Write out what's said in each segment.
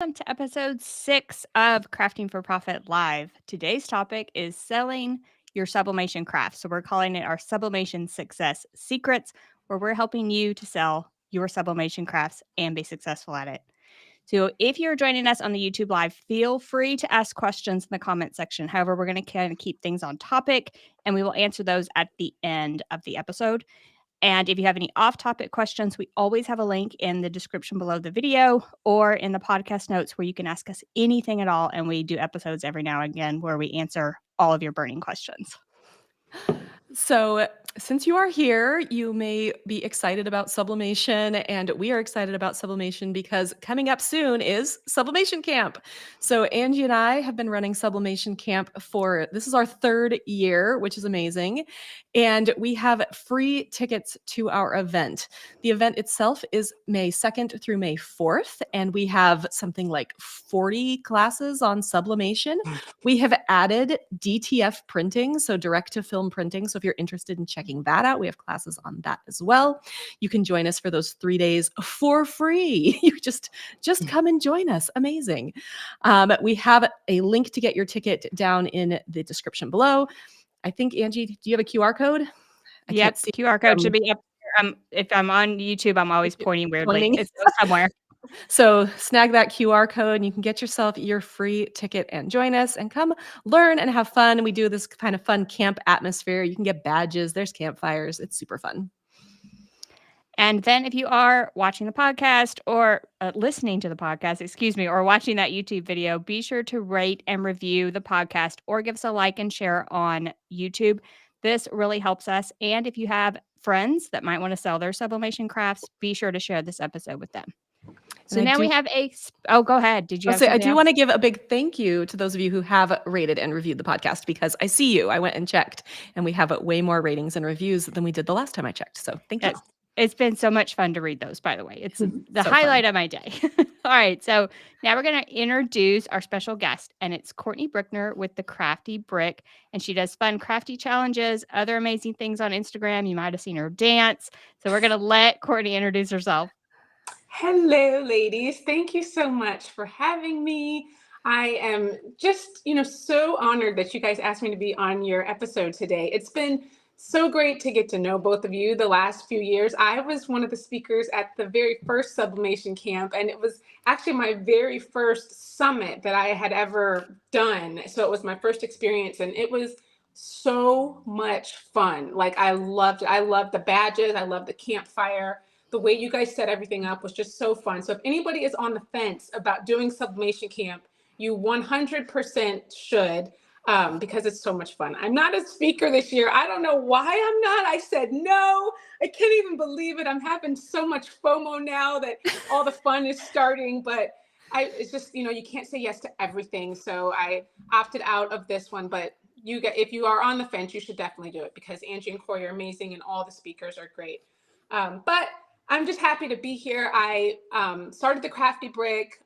welcome to episode 6 of Crafting for Profit Live. Today's topic is selling your sublimation crafts. So, we're calling it our Sublimation Success Secrets, where we're helping you to sell your sublimation crafts and be successful at it. So, if you're joining us on the YouTube Live, feel free to ask questions in the comment section. However, we're going to kind of keep things on topic and we will answer those at the end of the episode. And if you have any off-topic questions, we always have a link in the description below the video or in the podcast notes where you can ask us anything at all. And we do episodes every now and again where we answer all of your burning questions. So, since you are here, you may be excited about sublimation, and we are excited about sublimation because coming up soon is Sublimation Camp. So, Angie and I have been running Sublimation Camp this is our 3rd year, which is amazing. And we have free tickets to our event. The event itself is May 2nd through May 4th, and we have something like 40 classes on sublimation. We have added DTF printing, so direct to film printing. So if you're interested in checking that out, we have classes on that as well. You can join us for those 3 days for free. You just come and join us. Amazing. We have a link to get your ticket down in the description below. I think, Angie, do you have a QR code? Yep, the QR code should be up there. If I'm on YouTube, I'm always pointing weirdly. It's somewhere. So snag that QR code and you can get yourself your free ticket and join us and come learn and have fun. We do this kind of fun camp atmosphere. You can get badges. There's campfires. It's super fun. And then if you are watching the podcast or listening to the podcast, or watching that YouTube video, be sure to rate and review the podcast or give us a like and share on YouTube. This really helps us. And if you have friends that might want to sell their sublimation crafts, be sure to share this episode with them. So now we have go ahead. Did you have something I do else? want to give a big thank you to those of you who have rated and reviewed the podcast because I see you. I went and checked and we have way more ratings and reviews than we did the last time I checked. So thank you. It's been so much fun to read those, by the way. It's the So highlight of my day. All right. So now we're going to introduce our special guest, and it's Courtney Brickner with the Crafty Brick. And she does fun crafty challenges, other amazing things on Instagram. You might have seen her dance. So we're going to let Courtney introduce herself. Hello, ladies. Thank you so much for having me. I am just, so honored that you guys asked me to be on your episode today. It's been so great to get to know both of you the last few years. I was one of the speakers at the very first Sublimation Camp, and it was actually my very first summit that I had ever done. So it was my first experience, and it was so much fun. Like, I loved it. I loved the badges. I loved the campfire. The way you guys set everything up was just so fun. So if anybody is on the fence about doing Sublimation Camp, you 100% should, because it's so much fun. I'm not a speaker this year. I don't know why I'm not. I said no. I can't even believe it. I'm having so much FOMO now that all the fun is starting, but it's just, you can't say yes to everything. So I opted out of this one, but if you are on the fence, you should definitely do it because Angie and Corey are amazing and all the speakers are great. But I'm just happy to be here. I started the Crafty Brick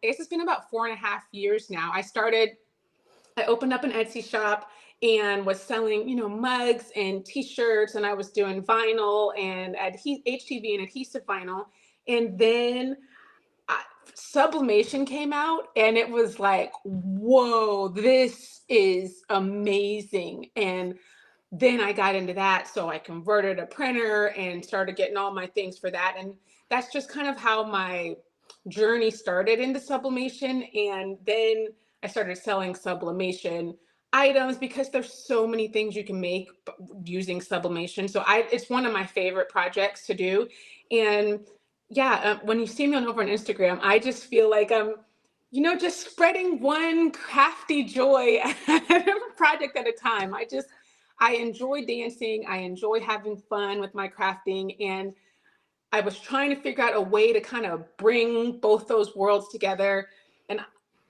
it's been about 4.5 years now. I opened up an Etsy shop and was selling, mugs and t-shirts, and I was doing vinyl and HTV and adhesive vinyl. And then Sublimation came out and it was like, whoa, this is amazing. And then I got into that. So I converted a printer and started getting all my things for that. And that's just kind of how my journey started into sublimation. And then I started selling sublimation items because there's so many things you can make using sublimation. So it's one of my favorite projects to do. And when you see me over on Instagram, I just feel like I'm, just spreading one crafty joy project at a time. I enjoy dancing. I enjoy having fun with my crafting. And I was trying to figure out a way to kind of bring both those worlds together.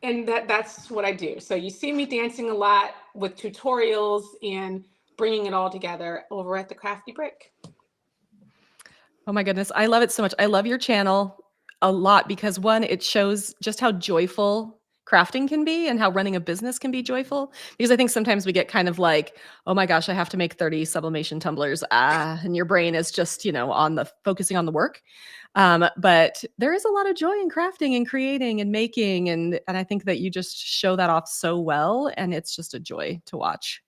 And that's what I do. So you see me dancing a lot with tutorials and bringing it all together over at the Crafty Brick. Oh my goodness. I love it so much. I love your channel a lot because one, it shows just how joyful crafting can be and how running a business can be joyful. Because I think sometimes we get kind of like, oh my gosh, I have to make 30 sublimation tumblers. And your brain is just, focusing on the work. But there is a lot of joy in crafting and creating and making. And I think that you just show that off so well. And it's just a joy to watch.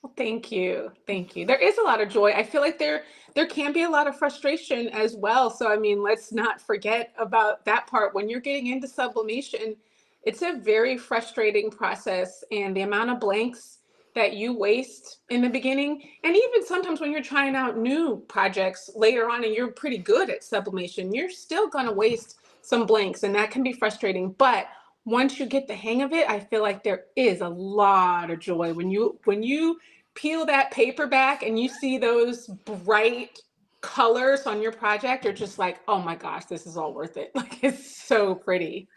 Well, thank you. Thank you. There is a lot of joy. I feel like there can be a lot of frustration as well. So I mean, let's not forget about that part. When you're getting into sublimation, it's a very frustrating process, and the amount of blanks that you waste in the beginning, and even sometimes when you're trying out new projects later on and you're pretty good at sublimation, you're still going to waste some blanks, and that can be frustrating. But once you get the hang of it, I feel like there is a lot of joy when you peel that paper back and you see those bright colors on your project. You're just like, oh my gosh, this is all worth it. Like, it's so pretty.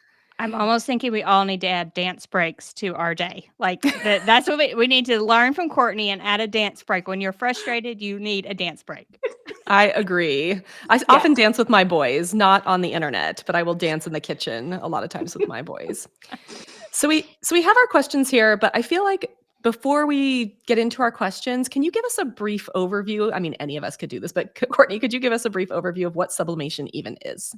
I'm almost thinking we all need to add dance breaks to our day. Like that's what we need to learn from Courtney and add a dance break. When you're frustrated, you need a dance break. I agree. I often Yes. dance with my boys, not on the internet, but I will dance in the kitchen a lot of times with my boys. So we have our questions here, but I feel like before we get into our questions, can you give us a brief overview? I mean, any of us could do this, but Courtney, could you give us a brief overview of what sublimation even is?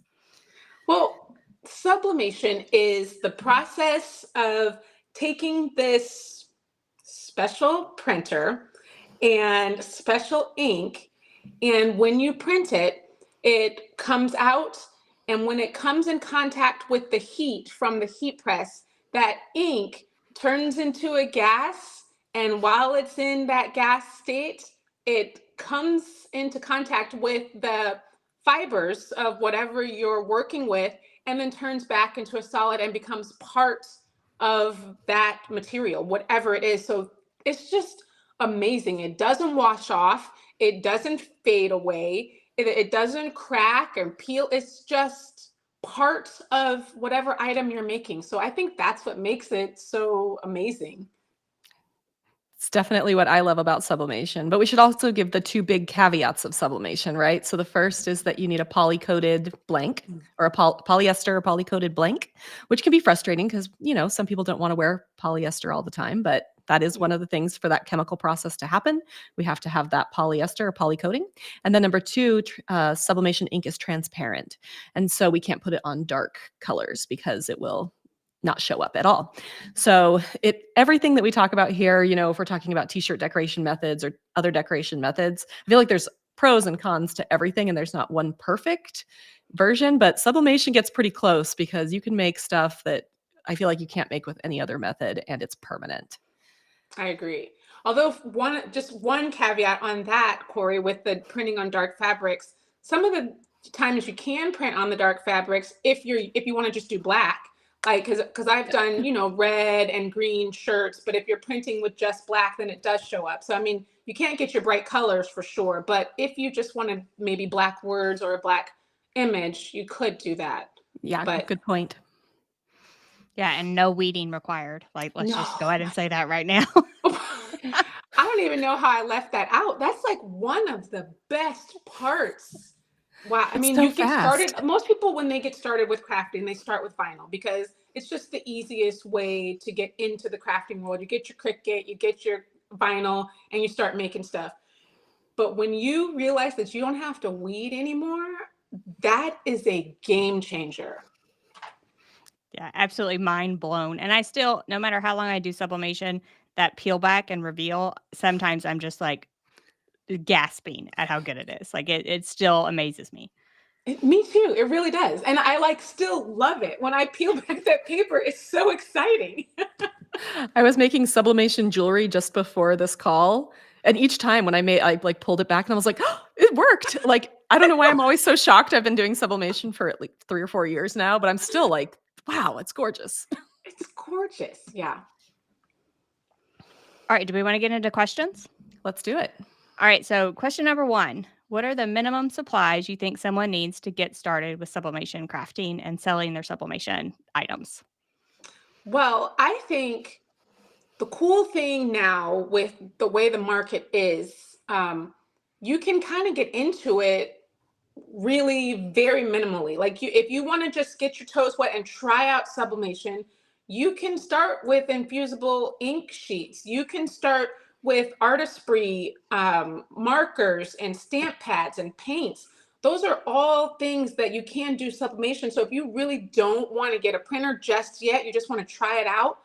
Well, sublimation is the process of taking this special printer and special ink, and when you print it, it comes out, and when it comes in contact with the heat from the heat press, that ink turns into a gas, and while it's in that gas state, it comes into contact with the fibers of whatever you're working with, and then turns back into a solid and becomes part of that material, whatever it is. So it's just amazing. It doesn't wash off, it doesn't fade away, it doesn't crack and peel. It's just part of whatever item you're making. So I think that's what makes it so amazing. It's definitely what I love about sublimation, but we should also give the two big caveats of sublimation, right? So the first is that you need a poly-coated blank or a polyester or poly-coated blank, which can be frustrating because, some people don't want to wear polyester all the time, but that is one of the things for that chemical process to happen. We have to have that polyester or poly coating. And then number two, sublimation ink is transparent. And so we can't put it on dark colors because it will not show up at all. So everything that we talk about here, if we're talking about t-shirt decoration methods or other decoration methods, I feel like there's pros and cons to everything and there's not one perfect version, but sublimation gets pretty close because you can make stuff that I feel like you can't make with any other method and it's permanent. I agree. Although just one caveat on that, Corey, with the printing on dark fabrics, some of the times you can print on the dark fabrics if you want to just do black. Like, because I've done, red and green shirts, but if you're printing with just black, then it does show up. So, I mean, you can't get your bright colors for sure, but if you just wanted maybe black words or a black image, you could do that. Yeah, But good point. Yeah, and no weeding required. Like, let's just go ahead and say that right now. I don't even know how I left that out. That's like one of the best parts. Wow. I mean, so you get fast. started. Most people, when they get started with crafting, they start with vinyl because it's just the easiest way to get into the crafting world. You get your Cricut, you get your vinyl, and you start making stuff. But when you realize that you don't have to weed anymore, that is a game changer. Yeah, absolutely mind blown. And I still, no matter how long I do sublimation, that peel back and reveal, sometimes I'm just like gasping at how good it is. Like it still amazes me. Me too. It really does. And I still love it. When I peel back that paper, it's so exciting. I was making sublimation jewelry just before this call. And each time when I like pulled it back and I was like, oh, it worked. Like, I don't know why I'm always so shocked. I've been doing sublimation for like 3 or 4 years now, but I'm still like, wow, it's gorgeous. It's gorgeous. Yeah. All right. Do we want to get into questions? Let's do it. All right. So, question number 1: what are the minimum supplies you think someone needs to get started with sublimation crafting and selling their sublimation items? Well, I think the cool thing now with the way the market is, you can kind of get into it really very minimally. Like if you want to just get your toes wet and try out sublimation, you can start with infusible ink sheets. You can start with artistry markers and stamp pads and paints. Those are all things that you can do sublimation. So if you really don't want to get a printer just yet, you just want to try it out,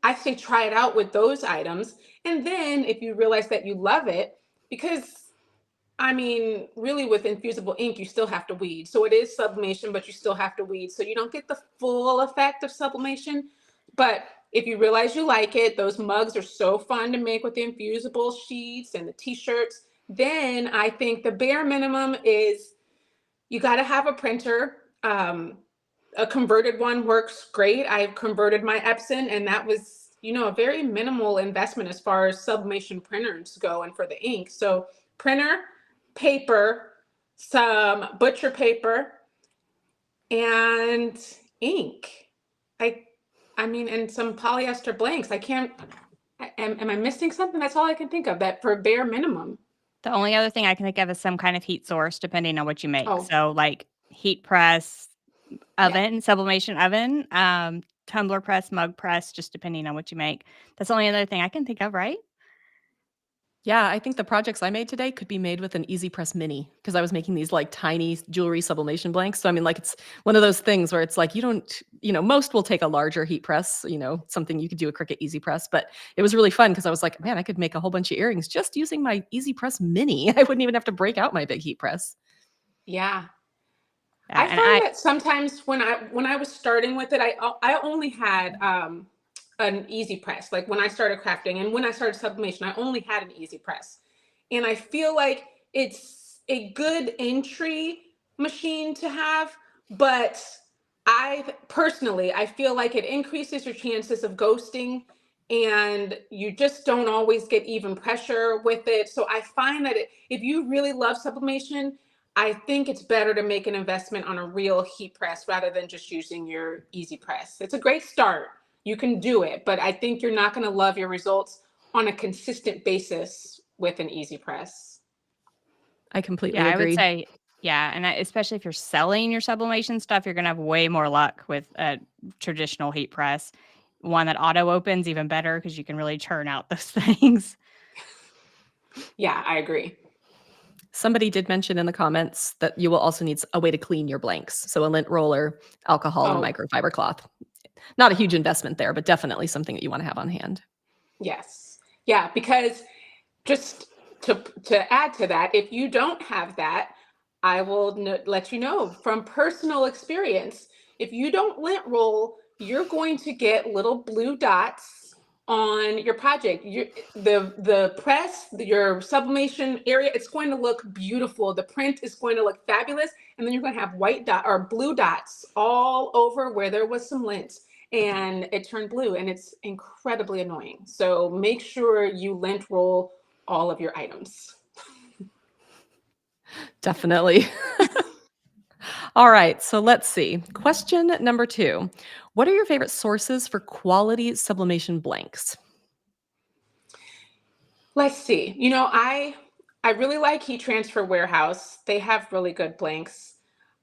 I say try it out with those items. And then if you realize that you love it, because I mean, really with infusible ink, you still have to weed. So it is sublimation, but you still have to weed. So you don't get the full effect of sublimation. But if you realize you like it, those mugs are so fun to make with the infusible sheets and the t-shirts. Then I think the bare minimum is you got to have a printer. A converted one works great. I've converted my Epson, and that was, a very minimal investment as far as sublimation printers go and for the ink. So printer, paper, some butcher paper, and ink. I mean, and some polyester blanks. Am I missing something? That's all I can think of, that for bare minimum. The only other thing I can think of is some kind of heat source, depending on what you make. Oh, So, like heat press, yeah. oven, sublimation oven, tumbler press, mug press, just depending on what you make. That's the only other thing I can think of, right? Yeah, I think the projects I made today could be made with an Easy Press Mini because I was making these like tiny jewelry sublimation blanks. So I mean, like it's one of those things where it's like most will take a larger heat press, something you could do a Cricut Easy Press. But it was really fun because I was like, man, I could make a whole bunch of earrings just using my Easy Press Mini. I wouldn't even have to break out my big heat press. Yeah. Yeah, I and find that sometimes when I was starting with it, I only had an easy press. Like when I started crafting and when I started sublimation, I only had an easy press. And I feel like it's a good entry machine to have, but I feel like it increases your chances of ghosting and you just don't always get even pressure with it. So I find that if you really love sublimation, I think it's better to make an investment on a real heat press rather than just using your easy press. It's a great start. You can do it, but I think you're not going to love your results on a consistent basis with an easy press. I completely yeah, I would agree. say, yeah, and especially if you're selling your sublimation stuff, you're gonna have way more luck with a traditional heat press. One that auto opens even better because you can really churn out those things. Yeah, I agree. Somebody did mention in the comments that you will also need a way to clean your blanks. So a lint roller, alcohol, and a Oh, microfiber cloth. Not a huge investment there, but definitely something that you want to have on hand. yes. Yeah, because just to add to that, if you don't have that, I will let you know from personal experience. If you don't lint roll, you're going to get little blue dots on your project. The press, your sublimation area, it's going to look beautiful. The print is going to look fabulous, and then you're going to have white dot or blue dots all over where there was some lint and it turned blue, and it's incredibly annoying. So make sure you lint roll all of your items. Definitely. All right, so let's see. Question number 2. What are your favorite sources for quality sublimation blanks? Let's see. I really like Heat Transfer Warehouse. They have really good blanks.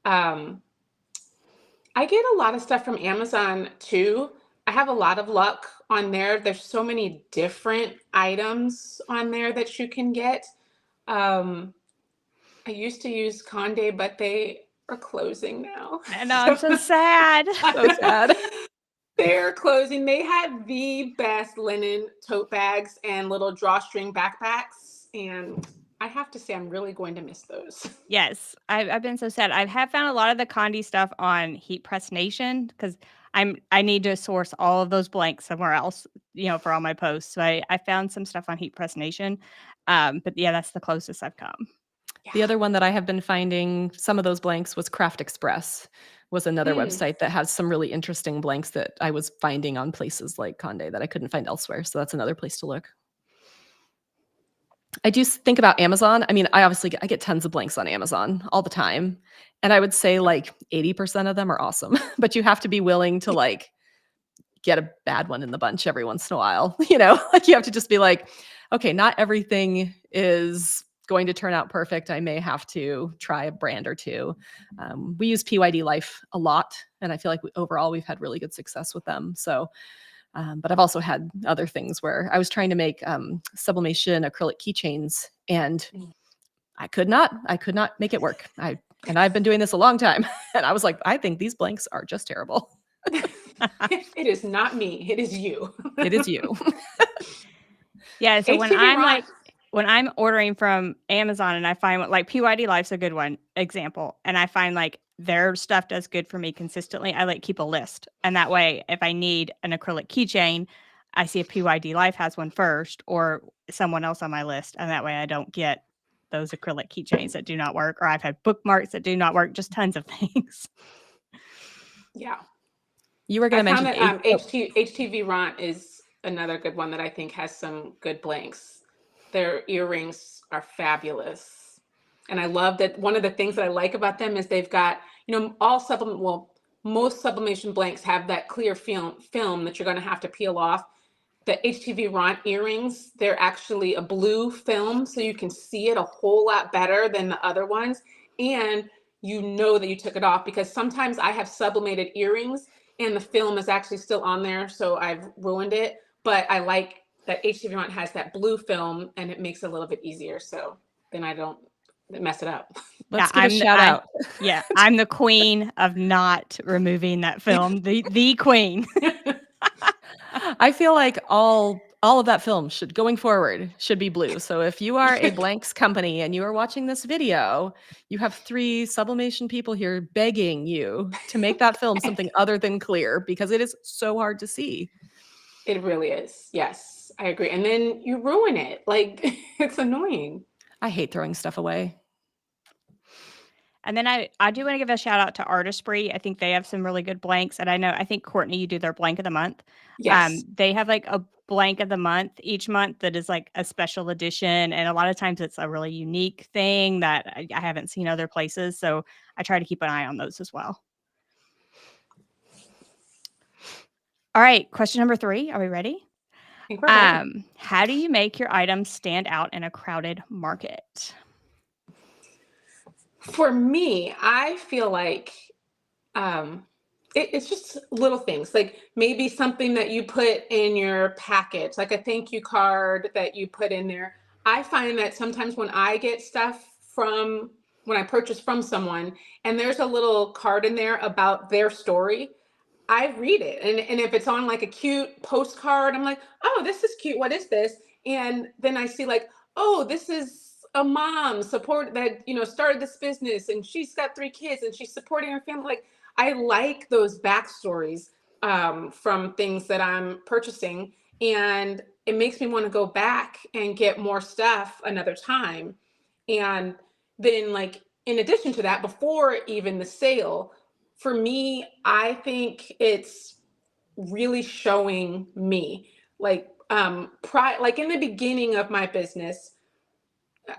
Um, I get a lot of stuff from Amazon too. I have a lot of luck on there. There's so many different items on there that you can get. Um, I used to use Conde, but they are closing now. And I'm so sad. So sad. They're closing. They had the best linen tote bags and little drawstring backpacks. And I have to say, I'm really going to miss those. Yes, I've been so sad. I have found a lot of the Condi stuff on Heat Press Nation because I need to source all of those blanks somewhere else, for all my posts. So I found some stuff on Heat Press Nation, but yeah, that's the closest I've come. The other one that I have been finding some of those blanks was Craft Express was another Mm. website that has some really interesting blanks that I was finding on places like Conde that I couldn't find elsewhere. So that's another place to look. I do think about Amazon. I mean, I get tons of blanks on Amazon all the time. And I would say like 80% of them are awesome, but you have to be willing to like get a bad one in the bunch every once in a while. Like you have to just be like, okay, not everything is going to turn out perfect. I may have to try a brand or two. We use PYD Life a lot And I feel like overall we've had really good success with them. So, but I've also had other things where I was trying to make sublimation acrylic keychains, and I could not make it work. I've been doing this a long time, and I was like, I think these blanks are just terrible. It is not me. It is you. It is you. Yeah, so HTV when I'm ordering from Amazon and I find like PYD Life's a good one example, and I find like their stuff does good for me consistently, I like keep a list. And that way, if I need an acrylic keychain, I see if PYD Life has one first or someone else on my list. And that way I don't get those acrylic keychains that do not work, or I've had bookmarks that do not work, just tons of things. Yeah. You were going to I found mention that HTV Ront is another good one that I think has some good blanks. Their earrings are fabulous. And I love that one of the things that I like about them is they've got, most sublimation blanks have that clear film that you're going to have to peel off. The HTV Ront earrings, they're actually a blue film, so you can see it a whole lot better than the other ones. And you know that you took it off, because sometimes I have sublimated earrings and the film is actually still on there, so I've ruined it. But I like that HTV Ront has that blue film, and it makes it a little bit easier, so then I don't mess it up. Let's give a shout out. Yeah, I'm the queen of not removing that film. The queen. I feel like all of that film going forward should be blue. So if you are a blanks company and you are watching this video, you have 3 sublimation people here begging you to make that film something other than clear, because it is so hard to see. It really is. Yes, I agree. And then you ruin it. Like, it's annoying. I hate throwing stuff away. And then I do want to give a shout out to Artistry. I think they have some really good blanks. And I think Courtney, you do their blank of the month. Yes. They have like a blank of the month each month that is like a special edition. And a lot of times it's a really unique thing that I haven't seen other places. So I try to keep an eye on those as well. All right. Question number 3. Are we ready? I think we're ready. How do you make your items stand out in a crowded market? For me, I feel like it's just little things, like maybe something that you put in your package, like a thank you card that you put in there. I find that sometimes when I get stuff when I purchase from someone and there's a little card in there about their story, I read it. And if it's on like a cute postcard, I'm like, oh, this is cute. What is this? And then I see like, oh, this is a mom that, started this business and she's got 3 kids and she's supporting her family. Like, I like those backstories from things that I'm purchasing. And it makes me want to go back and get more stuff another time. And then, like, in addition to that, before even the sale, for me, I think it's really showing me, like, like in the beginning of my business,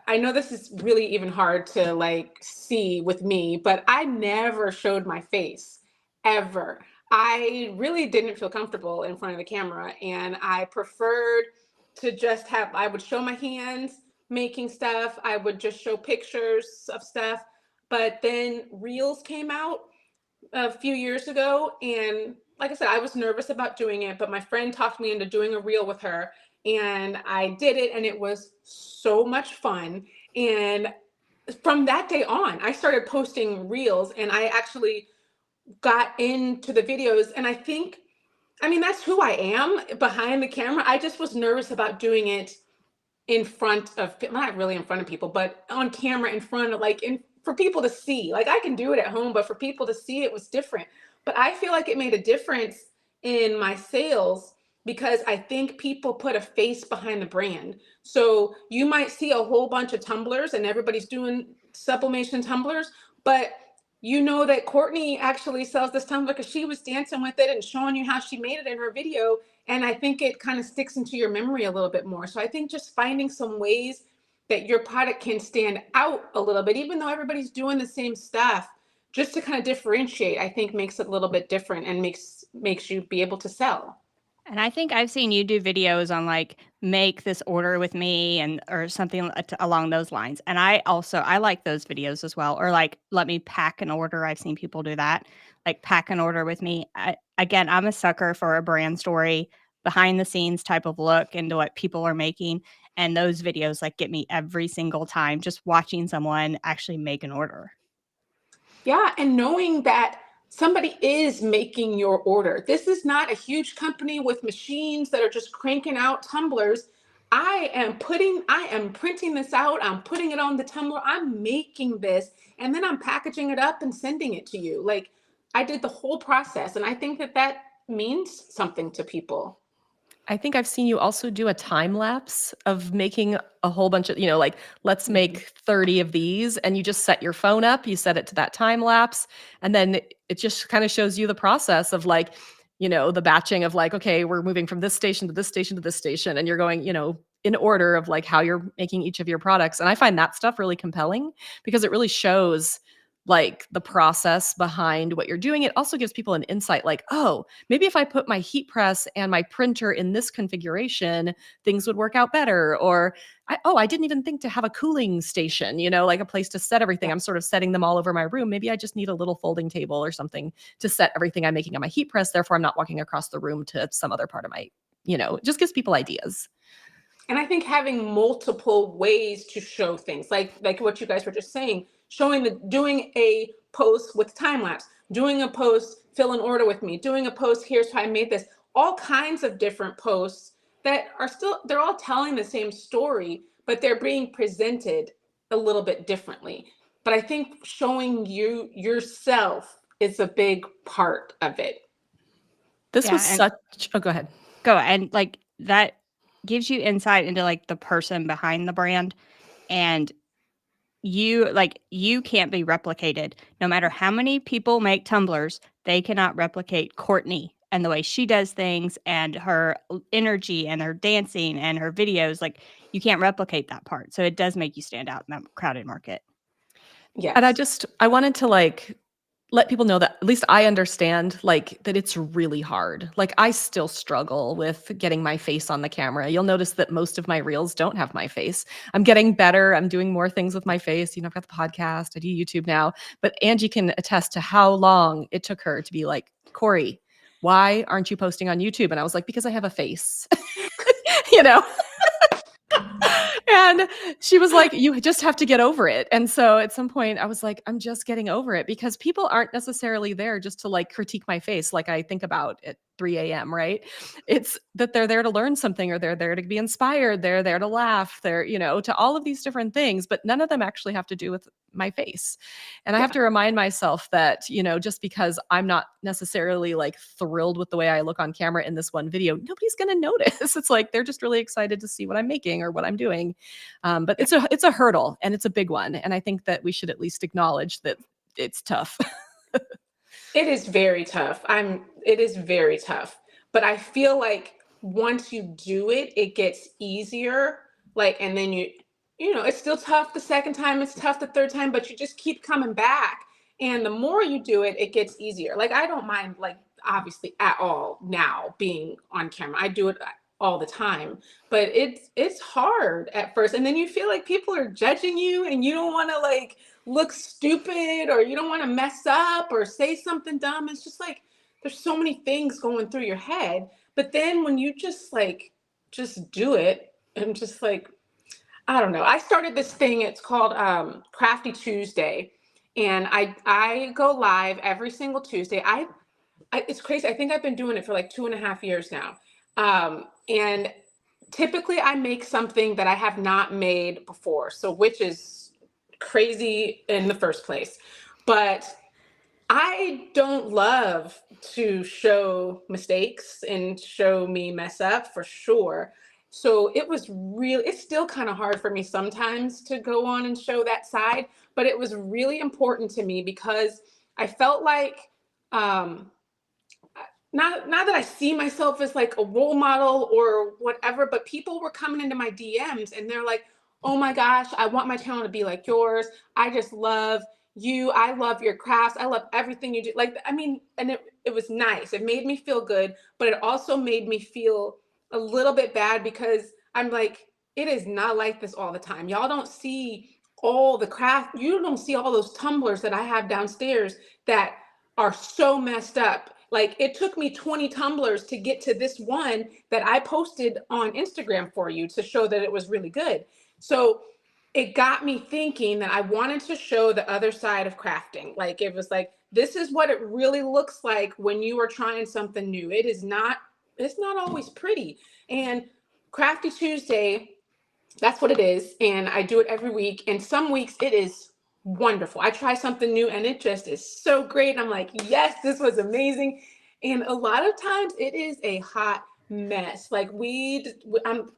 I know this is really even hard to like see with me, but I never showed my face ever. I really didn't feel comfortable in front of the camera, and I preferred to just I would show my hands making stuff. I would just show pictures of stuff. But then Reels came out a few years ago, and like I said, I was nervous about doing it, but my friend talked me into doing a reel with her, and I did it, and it was so much fun. And from that day on, I started posting reels, and I actually got into the videos. And I mean, that's who I am behind the camera. I just was nervous about doing it in front of, not really in front of people, but on camera in front of, for people to see. Like, I can do it at home, but for people to see, it was different. But I feel like it made a difference in my sales, because I think people put a face behind the brand. So you might see a whole bunch of tumblers and everybody's doing sublimation tumblers, but you know that Courtney actually sells this tumbler because she was dancing with it and showing you how she made it in her video. And I think it kind of sticks into your memory a little bit more. So I think just finding some ways that your product can stand out a little bit, even though everybody's doing the same stuff, just to kind of differentiate, I think makes it a little bit different and makes you be able to sell. And I think I've seen you do videos on like make this order with me and or something along those lines. And I like those videos as well. Or like let me pack an order. I've seen people do that. Like pack an order with me. Again, I'm a sucker for a brand story, behind the scenes type of look into what people are making. And those videos like get me every single time just watching someone actually make an order. Yeah, and knowing that somebody is making your order. This is not a huge company with machines that are just cranking out tumblers. I am printing this out, I'm putting it on the tumbler, I'm making this, and then I'm packaging it up and sending it to you. Like I did the whole process, and I think that that means something to people. I think I've seen you also do a time lapse of making a whole bunch of, like, let's Mhm. make 30 of these, and you just set your phone up, you set it to that time lapse, and then it just kind of shows you the process of like, the batching of like, okay, we're moving from this station to this station to this station, and you're going, in order of like how you're making each of your products. And I find that stuff really compelling because it really shows like the process behind what you're doing. It also gives people an insight like, oh, maybe if I put my heat press and my printer in this configuration, things would work out better. Or, I didn't even think to have a cooling station, like a place to set everything. Yeah. I'm sort of setting them all over my room. Maybe I just need a little folding table or something to set everything I'm making on my heat press. Therefore, I'm not walking across the room to some other part of my, it just gives people ideas. And I think having multiple ways to show things, like what you guys were just saying, doing a post with time lapse, doing a post, fill an order with me, doing a post, here's how I made this, all kinds of different posts that are still, they're all telling the same story, but they're being presented a little bit differently. But I think showing you yourself is a big part of it. This was Yeah. And such, oh, go ahead. go and like that gives you insight into like the person behind the brand. And you can't be replicated. No matter how many people make tumblers, they cannot replicate Courtney and the way she does things and her energy and her dancing and her videos. Like you can't replicate that part. So it does make you stand out in that crowded market. And Yes. I wanted to like let people know that at least I understand like that it's really hard. Like I still struggle with getting my face on the camera. You'll notice that most of my reels don't have my face. I'm getting better. I'm doing more things with my face. I've got the podcast, I do YouTube now, but Angie can attest to how long it took her to be like, Corey, why aren't you posting on YouTube? And I was like, because I have a face, you know? And she was like, you just have to get over it. And so at some point I was like, I'm just getting over it because people aren't necessarily there just to like critique my face like I think about at 3 a.m. Right. It's that they're there to learn something or they're there to be inspired. They're there to laugh. They're, to all of these different things, but none of them actually have to do with my face. And I have Yeah. to remind myself that, just because I'm not necessarily like thrilled with the way I look on camera in this one video, nobody's going to notice. It's like they're just really excited to see what I'm making or what I'm doing. But it's a hurdle and it's a big one. And I think that we should at least acknowledge that it's tough. It is very tough. It is very tough. But I feel like once you do it, it gets easier. Like, and then it's still tough the second time, it's tough the third time, but you just keep coming back. And the more you do it, it gets easier. Like, I don't mind, like, obviously at all now being on camera. I do it all the time, but it's hard at first. And then you feel like people are judging you and you don't want to like look stupid or you don't want to mess up or say something dumb. It's just like there's so many things going through your head. But then when you just do it, I'm just like, I don't know. I started this thing, it's called Crafty Tuesday. And I go live every single Tuesday. It's crazy. I think I've been doing it for like 2.5 years now. And typically I make something that I have not made before. So which is crazy in the first place. But I don't love to show mistakes and show me mess up for sure. So it's still kind of hard for me sometimes to go on and show that side, but it was really important to me because I felt like, um, not that I see myself as like a role model or whatever, but people were coming into my DMs and they're like, oh my gosh, I want my channel to be like yours. I just love I love your crafts. I love everything you do. Like, I mean, and it was nice. It made me feel good, but it also made me feel a little bit bad because I'm like, it is not like this all the time. Y'all don't see all the craft. You don't see all those tumblers that I have downstairs that are so messed up. Like, it took me 20 tumblers to get to this one that I posted on Instagram for you to show that it was really good. So it got me thinking that I wanted to show the other side of crafting. Like, it was like, this is what it really looks like when you are trying something new. It's not always pretty. And Crafty Tuesday, that's what it is. And I do it every week. And some weeks it is wonderful. I try something new and it just is so great. And I'm like, yes, this was amazing. And a lot of times it is a hot mess. Like,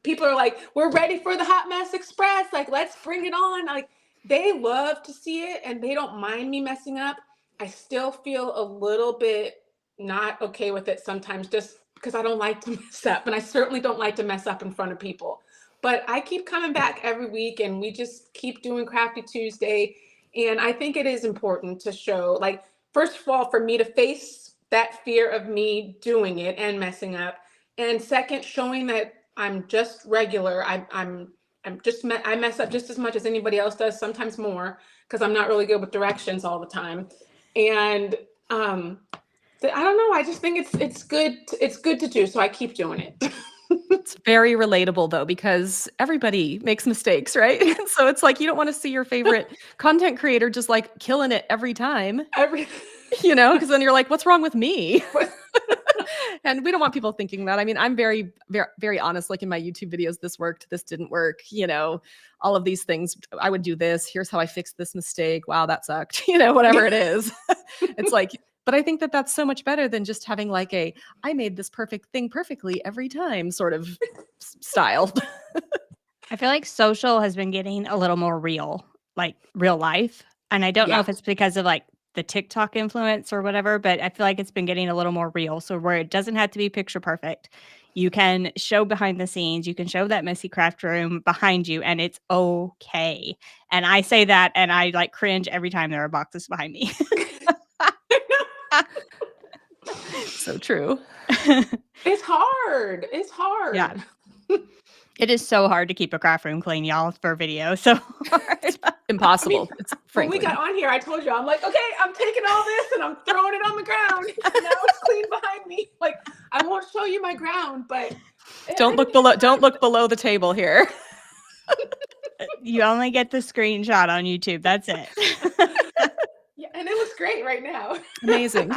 people are like, we're ready for the hot mess express. Like, let's bring it on. Like, they love to see it and they don't mind me messing up. I still feel a little bit not okay with it sometimes, just because I don't like to mess up. And I certainly don't like to mess up in front of people. But I keep coming back every week and we just keep doing Crafty Tuesday. And I think it is important to show, like, first of all, for me to face that fear of me doing it and messing up. And second, showing that I'm just regular. I mess up just as much as anybody else does, sometimes more, because I'm not really good with directions all the time. And I don't know. I just think it's good to do. So I keep doing it. It's very relatable though, because everybody makes mistakes, right? So it's like you don't want to see your favorite content creator just like killing it every time, Every because then you're like, what's wrong with me? And we don't want people thinking that. I mean, I'm very, very, very honest. Like in my YouTube videos, this worked, this didn't work, all of these things. I would do this. Here's how I fixed this mistake. Wow, that sucked, whatever it is. It's like, but I think that that's so much better than just having like I made this perfect thing perfectly every time sort of style. I feel like social has been getting a little more real, like real life. And I don't know Yeah. if it's because of like the TikTok influence or whatever, but I feel like it's been getting a little more real. So where it doesn't have to be picture perfect. You can show behind the scenes, you can show that messy craft room behind you, and it's okay. And I say that and I like cringe every time there are boxes behind me. So true. It's hard. It's hard. Yeah. It is so hard to keep a craft room clean, y'all, for video. So hard. Impossible. I mean, it's when we frankly. got on here, I told you, I'm like, okay, I'm taking all this and I'm throwing it on the ground. Now it's clean behind me. Like, I won't show you my ground, but Don't look below the table here. You only get the screenshot on YouTube. That's it. Yeah, and it looks great right now. Amazing.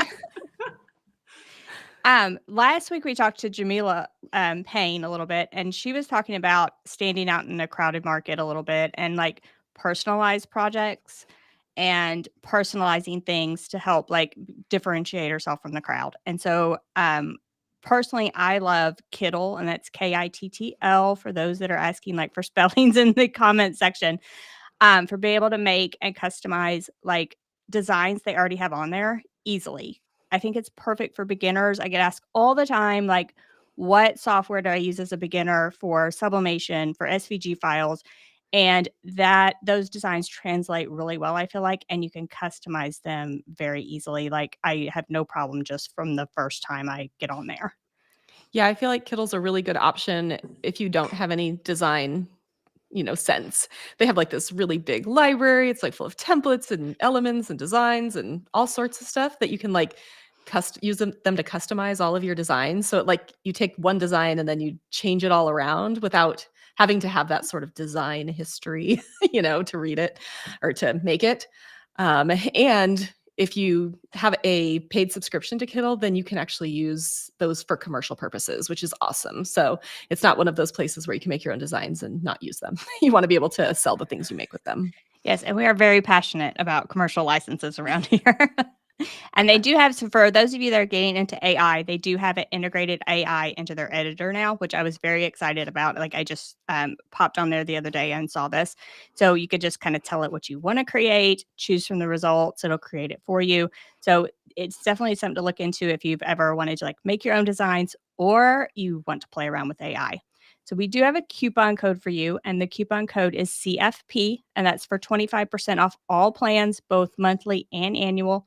Last week we talked to Jamila Payne a little bit, and she was talking about standing out in a crowded market a little bit and like personalized projects and personalizing things to help like differentiate herself from the crowd. And so personally, I love Kittl, and that's Kittl for those that are asking like for spellings in the comment section, for being able to make and customize like designs they already have on there easily. I think it's perfect for beginners. I get asked all the time, like, what software do I use as a beginner for sublimation, for SVG files? And that those designs translate really well, I feel like, and you can customize them very easily. Like, I have no problem just from the first time I get on there. Yeah, I feel like Kittl's a really good option if you don't have any design, sense. They have like this really big library. It's like full of templates and elements and designs and all sorts of stuff that you can like use them to customize all of your designs. So like you take one design and then you change it all around without having to have that sort of design history, to read it or to make it. And if you have a paid subscription to Kittl, then you can actually use those for commercial purposes, which is awesome. So it's not one of those places where you can make your own designs and not use them. You want to be able to sell the things you make with them. Yes, and we are very passionate about commercial licenses around here. And they do have, so for those of you that are getting into AI, they do have an integrated AI into their editor now, which I was very excited about. Like, I just popped on there the other day and saw this. So you could just kind of tell it what you want to create, choose from the results. It'll create it for you. So it's definitely something to look into if you've ever wanted to like make your own designs or you want to play around with AI. So we do have a coupon code for you, and the coupon code is CFP, and that's for 25% off all plans, both monthly and annual.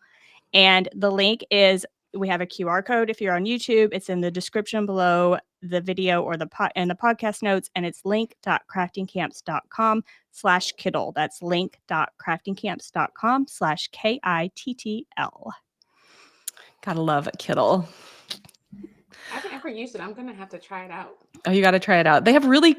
And the link is, we have a QR code if you're on YouTube. It's in the description below the video or the podcast notes, and it's link.craftingcamps.com/Kittl. That's link.craftingcamps.com/KITTL. Gotta love Kittl. I haven't ever used it. I'm going to have to try it out. Oh, you got to try it out. They have really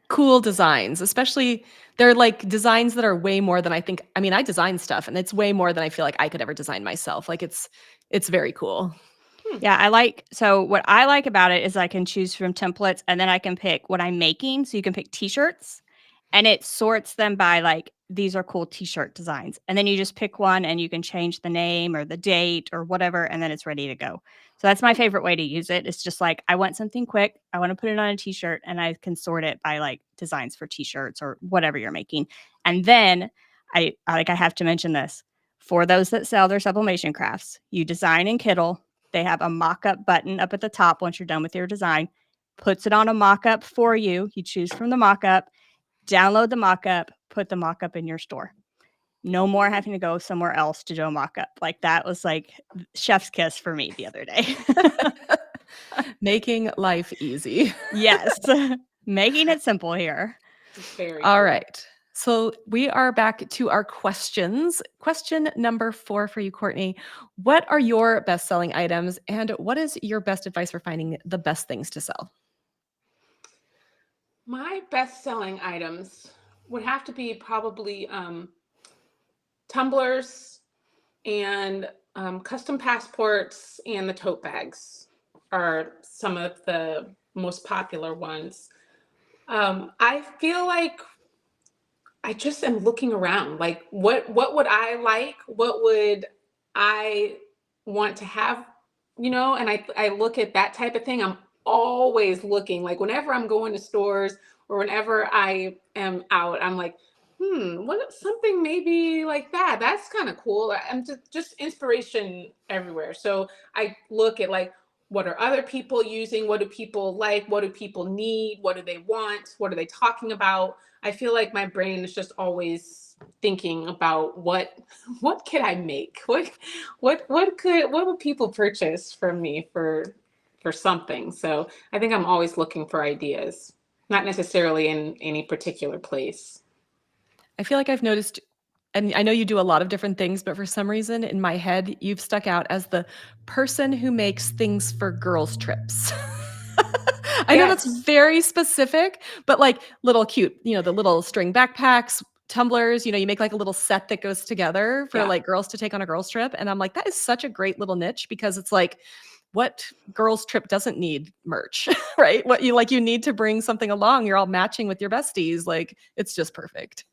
cool designs, especially they're like designs that are way more than I think. I mean, I design stuff and it's way more than I feel like I could ever design myself. Like it's very cool. Yeah, so what I like about it is I can choose from templates, and then I can pick what I'm making. So you can pick t-shirts, and it sorts them by like, these are cool t-shirt designs. And then you just pick one and you can change the name or the date or whatever, and then it's ready to go. So that's my favorite way to use it. It's just like, I want something quick. I want to put it on a t-shirt, and I can sort it by like designs for t-shirts or whatever you're making. And then I have to mention this. For those that sell their sublimation crafts, you design in Kittl. They have a mock-up button up at the top once you're done with your design. Puts it on a mock-up for you. You choose from the mock-up, download the mock-up, put the mock-up in your store. No more having to go somewhere else to do a mock-up. Like, that was like chef's kiss for me the other day. Making life easy. Yes. Making it simple here. Very All cool. right. So we are back to our questions. Question number 4 for you, Courtney. What are your best-selling items, and what is your best advice for finding the best things to sell? My best-selling items would have to be probably tumblers and custom passports, and the tote bags are some of the most popular ones. I feel like I just am looking around, like what would I like? What would I want to have? And I look at that type of thing. I'm always looking, like whenever I'm going to stores or whenever I am out, I'm like, what something maybe like that. That's kind of cool. I'm just inspiration everywhere. So I look at like, what are other people using? What do people like? What do people need? What do they want? What are they talking about? I feel like my brain is just always thinking about what could I make? What would people purchase from me for something? So I think I'm always looking for ideas, not necessarily in any particular place. I feel like I've noticed, and I know you do a lot of different things, but for some reason in my head, you've stuck out as the person who makes things for girls' trips. I know that's Yes. very specific, but like little cute, the little string backpacks, tumblers, you make like a little set that goes together for Yeah. like girls to take on a girls' trip. And I'm like, that is such a great little niche, because it's like, what girls' trip doesn't need merch, right? What you need to bring something along. You're all matching with your besties. Like, it's just perfect.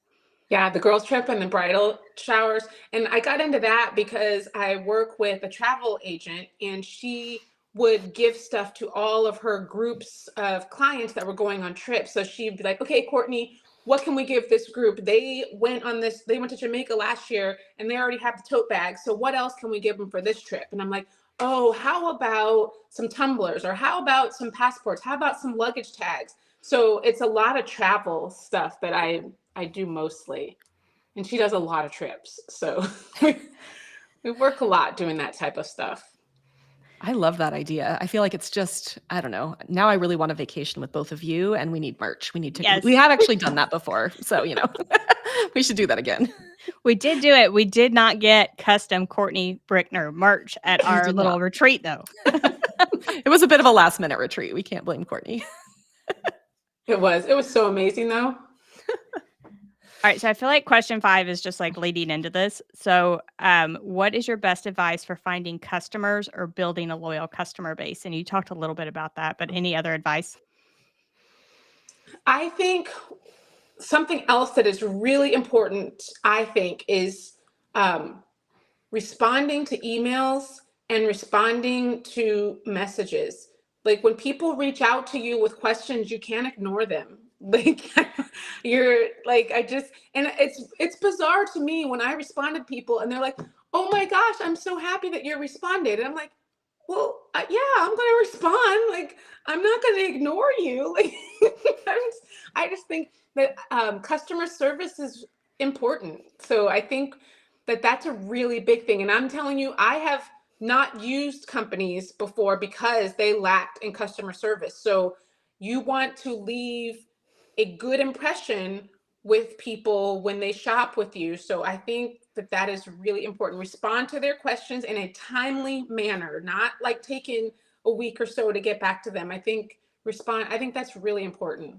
Yeah, the girls' trip and the bridal showers. And I got into that because I work with a travel agent, and she would give stuff to all of her groups of clients that were going on trips. So she'd be like, okay, Courtney, what can we give this group? They went to Jamaica last year and they already have the tote bag. So what else can we give them for this trip? And I'm like, oh, how about some tumblers? Or how about some passports? How about some luggage tags? So it's a lot of travel stuff that I do mostly. And she does a lot of trips. So we work a lot doing that type of stuff. I love that idea. I feel like it's just, I don't know. Now I really want a vacation with both of you, and we need merch. We need to, Yes. we have actually done that before. So, we should do that again. We did do it. We did not get custom Courtney Brickner merch at our did little not. retreat, though. It was a bit of a last minute retreat. We can't blame Courtney. It was so amazing though. All right, so I feel like question 5 is just like leading into this. So, what is your best advice for finding customers or building a loyal customer base? And you talked a little bit about that, but any other advice? I think something else that is really important, I think, is responding to emails and responding to messages. Like when people reach out to you with questions, you can't ignore them. Like you're like, and it's bizarre to me when I respond to people and they're like, oh my gosh, I'm so happy that you responded. And I'm like, well, yeah, I'm going to respond. Like, I'm not going to ignore you. Like, I just think that customer service is important. So I think that that's a really big thing. And I'm telling you, I have not used companies before because they lacked in customer service. So you want to leave a good impression with people when they shop with you. So I think that that is really important. Respond to their questions in a timely manner, not like taking a week or so to get back to them. I think that's really important.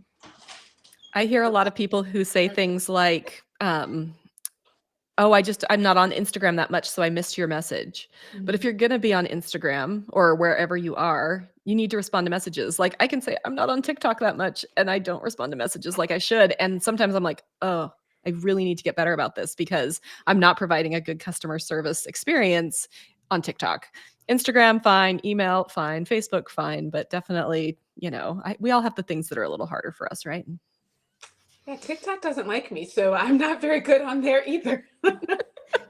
I hear a lot of people who say things like, oh, I'm not on Instagram that much, so I missed your message. But if you're going to be on Instagram or wherever you are, you need to respond to messages. Like I can say, I'm not on TikTok that much and I don't respond to messages like I should. And sometimes I'm like, oh, I really need to get better about this because I'm not providing a good customer service experience on TikTok. Instagram, fine. Email, fine. Facebook, fine. But definitely, we all have the things that are a little harder for us, right? Yeah, TikTok doesn't like me, so I'm not very good on there either.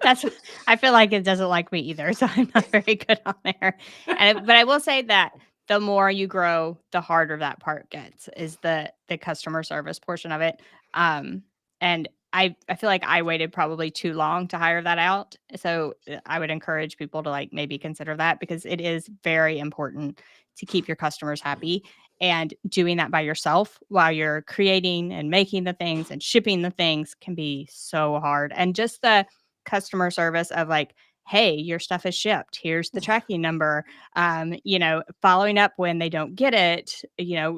I feel like it doesn't like me either, so I'm not very good on there. But I will say that the more you grow, the harder that part gets, is the customer service portion of it. And I feel like I waited probably too long to hire that out. So I would encourage people to like maybe consider that because it is very important to keep your customers happy. And doing that by yourself while you're creating and making the things and shipping the things can be so hard. And just the customer service of like, hey, your stuff is shipped, here's the tracking number, following up when they don't get it,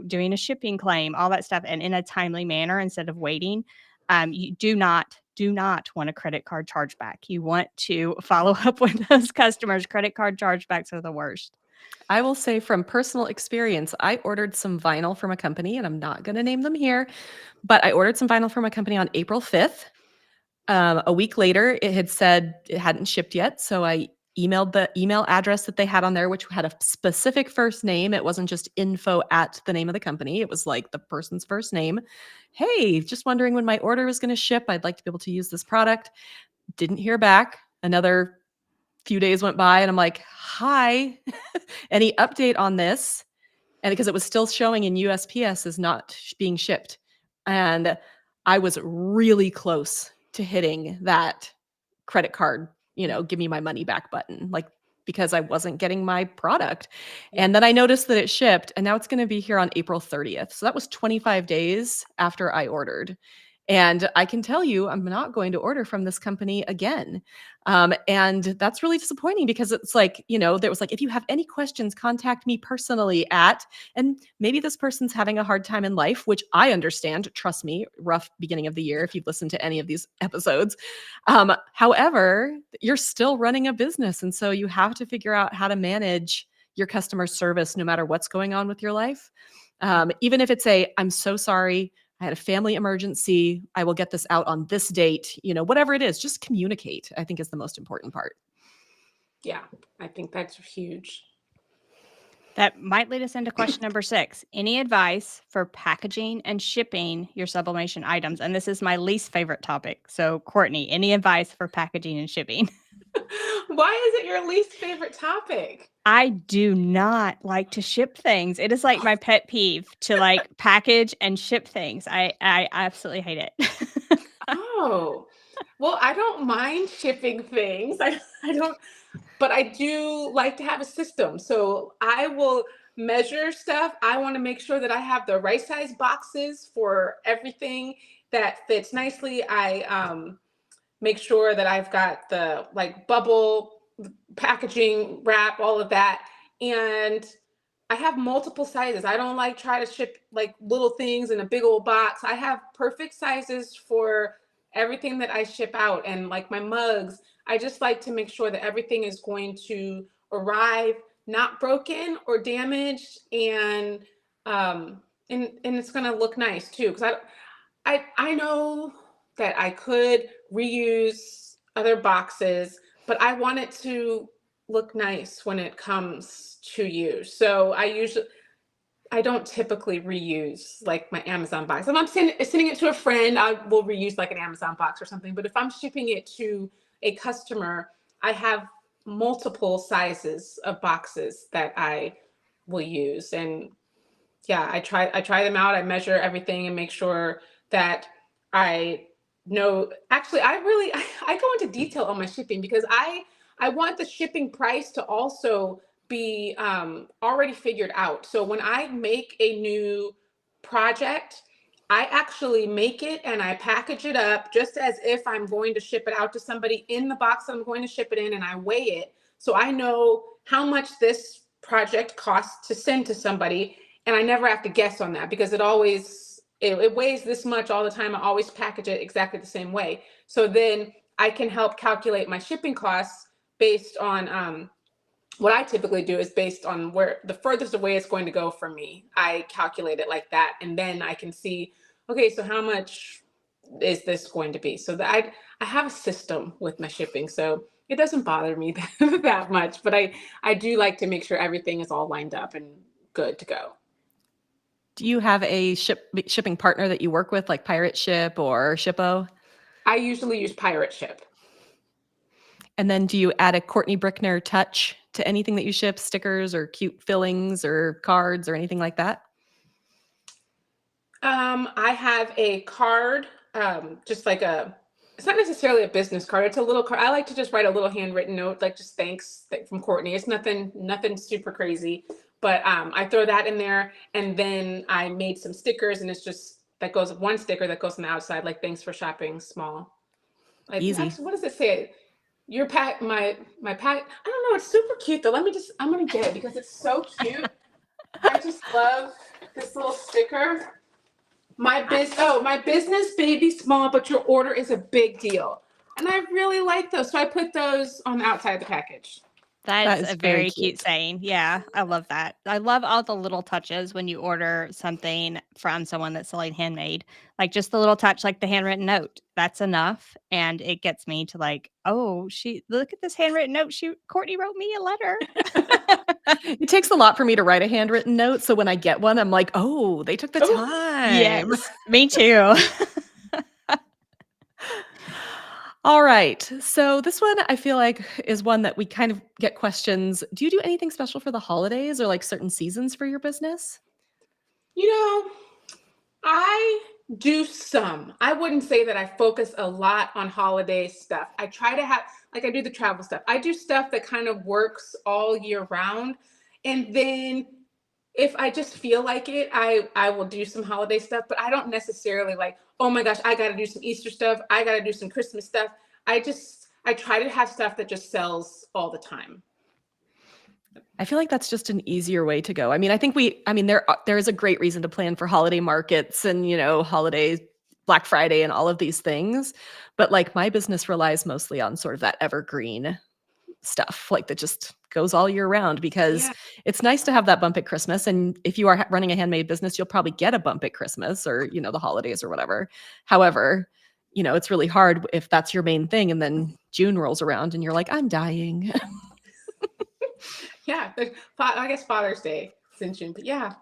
doing a shipping claim, all that stuff, and in a timely manner instead of waiting. You do not want a credit card chargeback. You want to follow up with those customers. Credit card chargebacks are the worst. I will say from personal experience, I ordered some vinyl from a company, and I'm not going to name them here, but I ordered some vinyl from a company on April 5th. A week later, it had said it hadn't shipped yet. So I emailed the email address that they had on there, which had a specific first name. It wasn't just info at the name of the company. It was like the person's first name. Hey, just wondering when my order was going to ship. I'd like to be able to use this product. Didn't hear back. Another few days went by and I'm like, hi, any update on this? And because it was still showing in USPS as not being shipped. And I was really close to hitting that credit card, give me my money back button, like because I wasn't getting my product. And then I noticed that it shipped and now it's going to be here on April 30th. So that was 25 days after I ordered. And I can tell you, I'm not going to order from this company again. And that's really disappointing because it's like, there was like, if you have any questions, contact me personally and maybe this person's having a hard time in life, which I understand. Trust me, rough beginning of the year if you've listened to any of these episodes. However, you're still running a business. And so you have to figure out how to manage your customer service no matter what's going on with your life. Even if it's I'm so sorry, I had a family emergency, I will get this out on this date, whatever it is, just communicate, I think is the most important part. Yeah, I think that's huge. That might lead us into question number 6. Any advice for packaging and shipping your sublimation items? And this is my least favorite topic. So, Courtney, any advice for packaging and shipping? Why is it your least favorite topic? I do not like to ship things. It is like my pet peeve to like package and ship things. I absolutely hate it. Oh, well, I don't mind shipping things. I don't, but I do like to have a system. So I will measure stuff. I want to make sure that I have the right size boxes for everything that fits nicely. I make sure that I've got the like bubble packaging wrap, all of that. And I have multiple sizes. I don't like try to ship like little things in a big old box. I have perfect sizes for everything that I ship out. And like my mugs, I just like to make sure that everything is going to arrive not broken or damaged, and it's going to look nice too. Because I know that I could reuse other boxes, but I want it to look nice when it comes to you. So I don't typically reuse like my Amazon box. If I'm sending it to a friend, I will reuse like an Amazon box or something. But if I'm shipping it to a customer, I have multiple sizes of boxes that I will use. And yeah, I try them out. I measure everything and make sure that I know. Actually, I go into detail on my shipping because I want the shipping price to also be already figured out. So when I make a new project, I actually make it and I package it up just as if I'm going to ship it out to somebody in the box that I'm going to ship it in, and I weigh it so I know how much this project costs to send to somebody, and I never have to guess on that because it weighs this much all the time. I always package it exactly the same way. So then I can help calculate my shipping costs based on what I typically do is based on where the furthest away it's going to go from me. I calculate it like that, and then I can see, okay, so how much is this going to be? So that I have a system with my shipping, so it doesn't bother me that much. But I do like to make sure everything is all lined up and good to go. Do you have a shipping partner that you work with, like Pirate Ship or Shippo? I usually use Pirate Ship. And then do you add a Courtney Brickner touch to anything that you ship, stickers or cute fillings or cards or anything like that? I have a card, just like it's not necessarily a business card. It's a little card. I like to just write a little handwritten note, like just thanks from Courtney. It's nothing super crazy, but I throw that in there, and then I made some stickers, and it's just that goes one sticker that goes on the outside, like thanks for shopping small. Like, Easy. actually, what does it say? Your pack, my pack. I don't know. It's super cute though. I'm gonna get it because it's so cute. I just love this little sticker. My business baby small, but your order is a big deal. And I really like those. So I put those on the outside of the package. That is is a very very cute cute. saying. Yeah, I love that. I love all the little touches when you order something from someone that's selling handmade. Like just the little touch, like the handwritten note. That's enough. And it gets me to like, oh, she look at this handwritten note. Courtney wrote me a letter. It takes a lot for me to write a handwritten note. So when I get one, I'm like, oh, they took the Oh, time. Yes, me too. All right. So this one I feel like is one that we kind of get questions. Do you do anything special for the holidays or like certain seasons for your business? you know, I do some. I wouldn't say that I focus a lot on holiday stuff. I try to have, like, I do the travel stuff. I do stuff that kind of works all year round. And then if I just feel like it, I will do some holiday stuff, but I don't necessarily like, oh my gosh, I got to do some Easter stuff. I got to do some Christmas stuff. I try to have stuff that just sells all the time. I feel like that's just an easier way to go. I mean, there is a great reason to plan for holiday markets and, holidays, Black Friday and all of these things. But like my business relies mostly on sort of that evergreen stuff, like that just goes all year round because Yeah. it's nice to have that bump at Christmas. And if you are running a handmade business, you'll probably get a bump at Christmas or, the holidays or whatever. However, it's really hard if that's your main thing. And then June rolls around and you're like, I'm dying. Yeah. I guess Father's Day is in June, but yeah,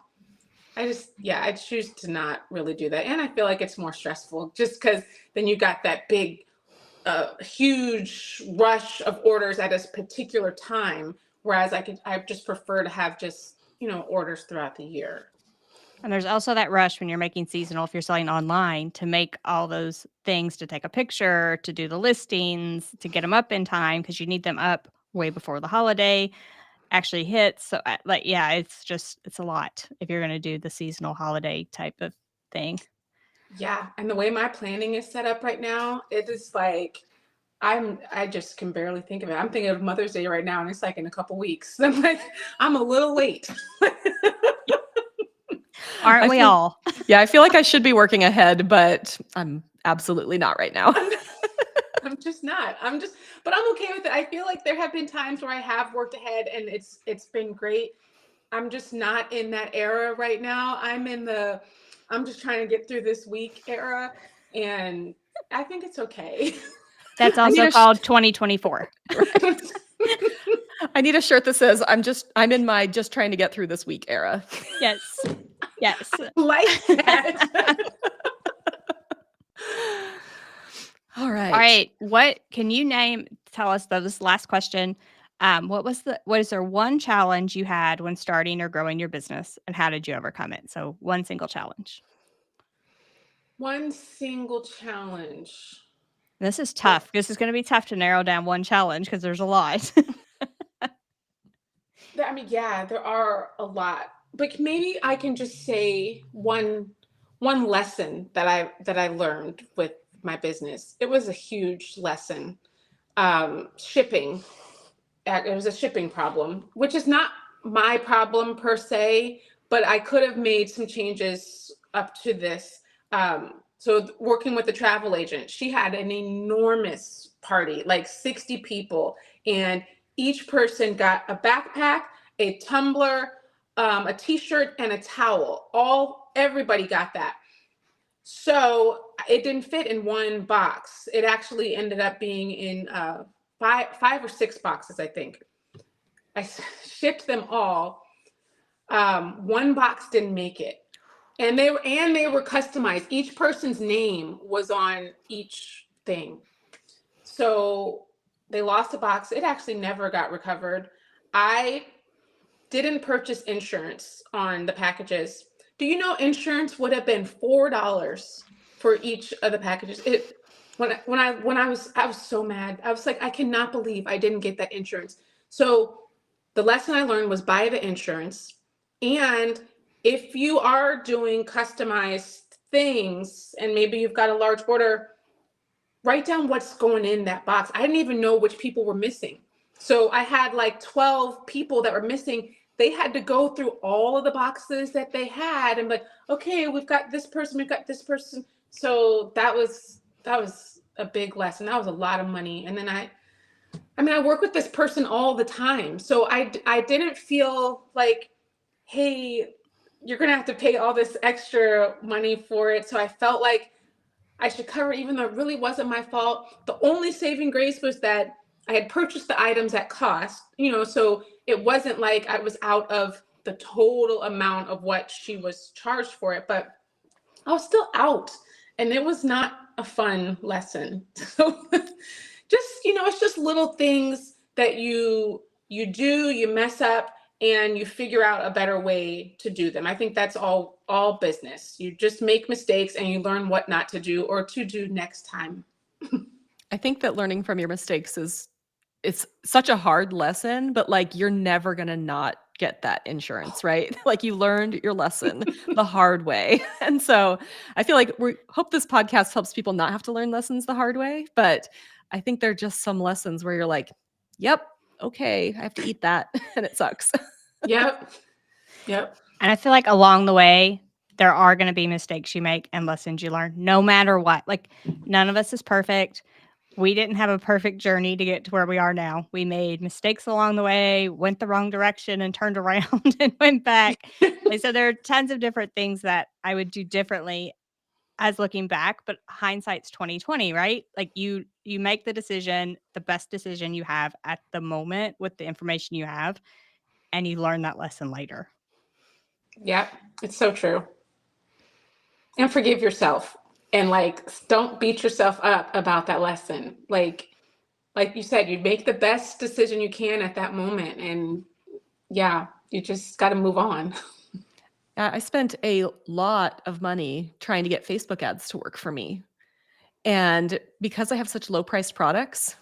I choose to not really do that. And I feel like it's more stressful just because then you got that big, huge rush of orders at a particular time. Whereas I just prefer to have just, orders throughout the year. And there's also that rush when you're making seasonal, if you're selling online, to make all those things, to take a picture, to do the listings, to get them up in time because you need them up way before the holiday actually hits. So, yeah, it's a lot if you're going to do the seasonal holiday type of thing. Yeah. And the way my planning is set up right now, it is like, I just can barely think of it. I'm thinking of Mother's Day right now, and it's like in a couple weeks. I'm like, I'm a little late. Aren't we all? Yeah, I feel like I should be working ahead, but I'm absolutely not right now. I'm just not. But I'm okay with it. I feel like there have been times where I have worked ahead and it's been great. I'm just not in that era right now. I'm just trying to get through this week era, and I think it's okay. That's I need also a called 2024. I need a shirt that says I'm in my just trying to get through this week era. Yes. Yes. Like that. All right. All right. What can you tell us though, this last question, What is there one challenge you had when starting or growing your business, and how did you overcome it? So one single challenge. One single challenge. This is tough. This is going to be tough to narrow down one challenge because there's a lot. I mean, yeah, there are a lot, but maybe I can just say one lesson that I learned with my business. It was a huge lesson. Shipping. It was a shipping problem, which is not my problem per se, but I could have made some changes up to this. So working with the travel agent, she had an enormous party, like 60 people, and each person got a backpack, a tumbler, a t-shirt, and a towel. Everybody got that. So it didn't fit in one box. It actually ended up being in five or six boxes, I think. I shipped them all. One box didn't make it, and they were customized. Each person's name was on each thing. So they lost a box. It actually never got recovered. I didn't purchase insurance on the packages. Do you know insurance would have been $4 for each of the packages? I was so mad. I was like, I cannot believe I didn't get that insurance. So the lesson I learned was buy the insurance. And if you are doing customized things and maybe you've got a large order, write down what's going in that box. I didn't even know which people were missing. So I had like 12 people that were missing. They had to go through all of the boxes that they had and like, okay, we've got this person, we've got this person. So that was a big lesson. That was a lot of money. And then I work with this person all the time. So I didn't feel like, hey, you're going to have to pay all this extra money for it. So I felt like I should cover it, even though it really wasn't my fault. The only saving grace was that I had purchased the items at cost, so it wasn't like I was out of the total amount of what she was charged for it, but I was still out, and it was not a fun lesson. So it's just little things that you do, you mess up, and you figure out a better way to do them. I think that's all business. You just make mistakes and you learn what not to do or to do next time. I think that learning from your mistakes it's such a hard lesson, but like you're never going to not get that insurance, right? Like you learned your lesson the hard way. And so I feel like we hope this podcast helps people not have to learn lessons the hard way, but I think there are just some lessons where you're like, yep, okay, I have to eat that and it sucks. Yep. And I feel like along the way, there are going to be mistakes you make and lessons you learn, no matter what. Like, none of us is perfect. We didn't have a perfect journey to get to where we are now. We made mistakes along the way, went the wrong direction and turned around and went back. Like, so there are tons of different things that I would do differently as looking back, but hindsight's 2020, right? Like you make the decision, the best decision you have at the moment with the information you have, and you learn that lesson later. Yep. It's so true. And forgive yourself. And don't beat yourself up about that lesson. Like you said, you make the best decision you can at that moment. And yeah, you just got to move on. I spent a lot of money trying to get Facebook ads to work for me. And because I have such low priced products,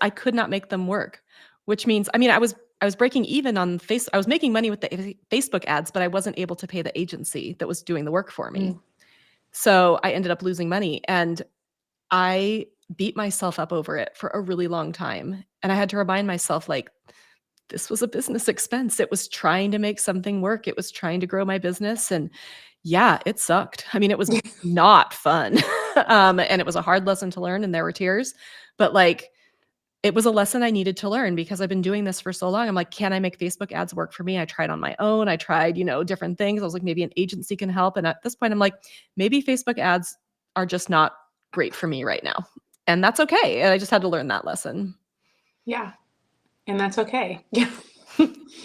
I could not make them work, which means, I was breaking even on I was making money with the Facebook ads, but I wasn't able to pay the agency that was doing the work for me. So I ended up losing money, and I beat myself up over it for a really long time. And I had to remind myself, like, this was a business expense. It was trying to make something work. It was trying to grow my business. And yeah, it sucked. It was not fun. And it was a hard lesson to learn, and there were tears, but like, it was a lesson I needed to learn because I've been doing this for so long. I'm like, can I make Facebook ads work for me? I tried on my own. I tried, different things. I was like, maybe an agency can help. And at this point, I'm like, maybe Facebook ads are just not great for me right now. And that's okay. And I just had to learn that lesson. Yeah. And that's okay. Yeah.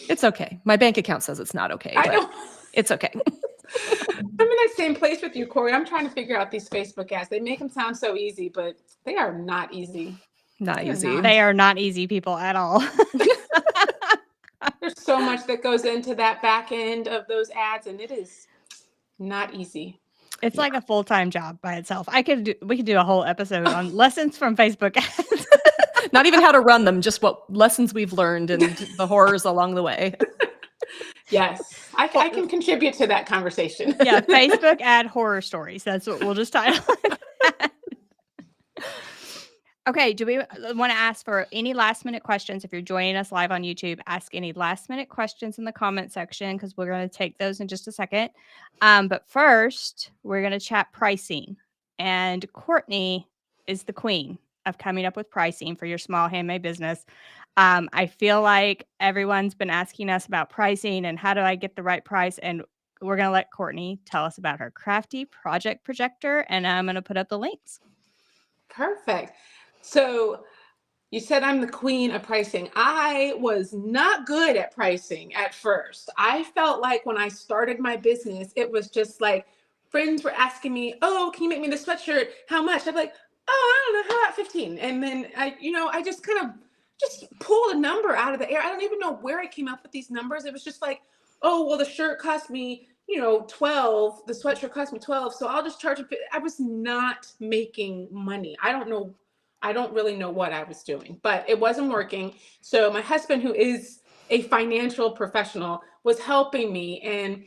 It's okay. My bank account says it's not okay, I but know. it's okay. I'm in that same place with you, Corey. I'm trying to figure out these Facebook ads. They make them sound so easy, but they are not easy. Not They are easy. not. They are not easy people at all. There's so much that goes into that back end of those ads, and it is not easy. It's Yeah. like a full-time job by itself. We could do a whole episode on lessons from Facebook ads. Not even how to run them, just what lessons we've learned and the horrors along the way. Yes, I can contribute to that conversation. Yeah, Facebook ad horror stories. That's what we'll just title it. Okay, do we want to ask for any last minute questions? If you're joining us live on YouTube, ask any last minute questions in the comment section because we're going to take those in just a second. But first, we're going to chat pricing. And Courtney is the queen of coming up with pricing for your small handmade business. I feel like everyone's been asking us about pricing and how do I get the right price? And we're going to let Courtney tell us about her crafty project projector. And I'm going to put up the links. Perfect. So you said I'm the queen of pricing. I was not good at pricing at first. I felt like when I started my business, it was just like friends were asking me, "Oh, can you make me this sweatshirt? How much?" I'm like, "Oh, I don't know, how about 15?" And then I just kind of just pulled a number out of the air. I don't even know where I came up with these numbers. It was just like, "Oh, well, the shirt cost me, 12. The sweatshirt cost me 12, so I'll just charge it." I was not making money. I don't really know what I was doing, but it wasn't working. So my husband, who is a financial professional, was helping me, and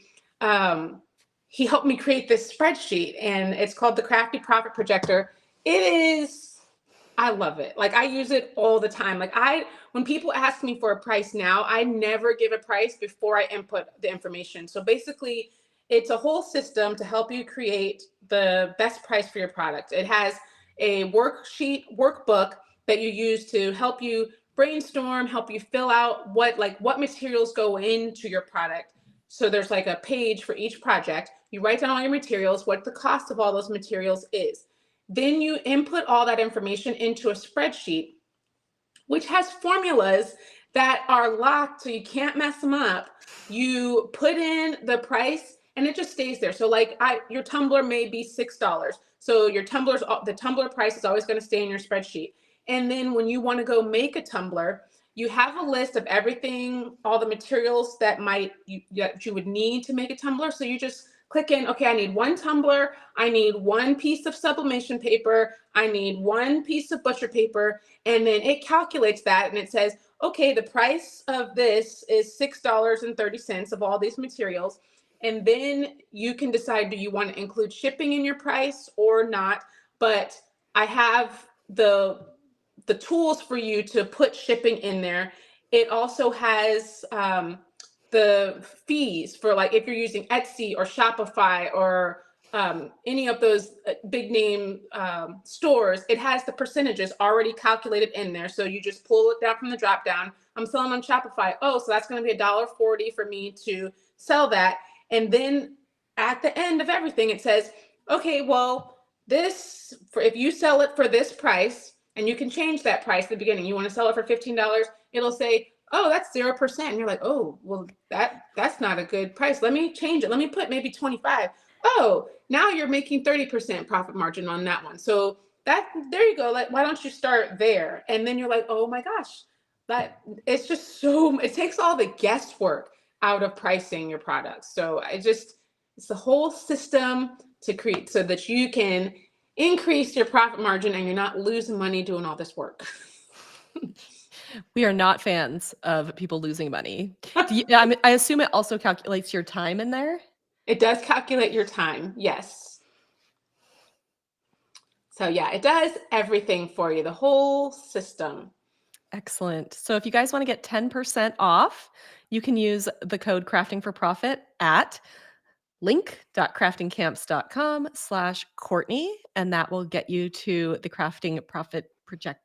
he helped me create this spreadsheet, and it's called the Crafty Profit Projector. I love it. Like, I use it all the time. When people ask me for a price now, I never give a price before I input the information. So basically, it's a whole system to help you create the best price for your product. It has a workbook that you use to help you brainstorm, help you fill out what materials go into your product. So there's like a page for each project. You write down all your materials, what the cost of all those materials is. Then you input all that information into a spreadsheet, which has formulas that are locked so you can't mess them up. You put in the price and it just stays there. So your tumbler may be $6. So the tumbler price is always going to stay in your spreadsheet. And then when you want to go make a tumbler, you have a list of everything, all the materials that you would need to make a tumbler. So you just click in, okay, I need one tumbler, I need one piece of sublimation paper, I need one piece of butcher paper, and then it calculates that and it says, okay, the price of this is $6.30 of all these materials. And then you can decide, do you want to include shipping in your price or not? But I have the tools for you to put shipping in there. It also has the fees for, like, if you're using Etsy or Shopify or any of those big name stores, it has the percentages already calculated in there. So you just pull it down from the drop down. I'm selling on Shopify. Oh, so that's going to be $1.40 for me to sell that. And then at the end of everything, it says, okay, well, if you sell it for this price, and you can change that price at the beginning. You want to sell it for $15, it'll say, oh, that's 0%. And you're like, oh, well, that's not a good price. Let me change it. Let me put maybe 25. Oh, now you're making 30% profit margin on that one. So there you go. Like, why don't you start there? And then you're like, oh my gosh, it takes all the guesswork out of pricing your products. So it's the whole system to create so that you can increase your profit margin and you're not losing money doing all this work. We are not fans of people losing money. I assume it also calculates your time in there? It does calculate your time, yes. So yeah, it does everything for you, the whole system. Excellent. So if you guys want to get 10% off, you can use the code Crafting for Profit at link.craftingcamps.com/Courtney, and that will get you to the Crafty Profit Projector.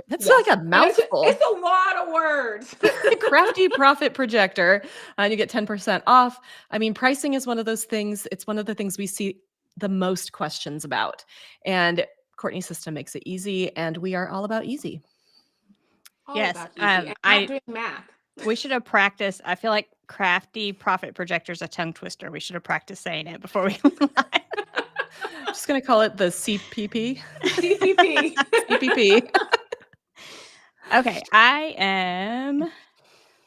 That's Yes. like a mouthful. It's a lot of words. Crafty Profit Projector, and you get 10% off. I mean, pricing is one of those things. It's one of the things we see the most questions about, and Courtney's system makes it easy, and we are all about easy. All Yes, about easy. I'm not doing math. We should have practiced. I feel like Crafty Profit Projector is a tongue twister. We should have practiced saying it before we went live. Just going to call it the CPP. CPP. CPP. Okay, I am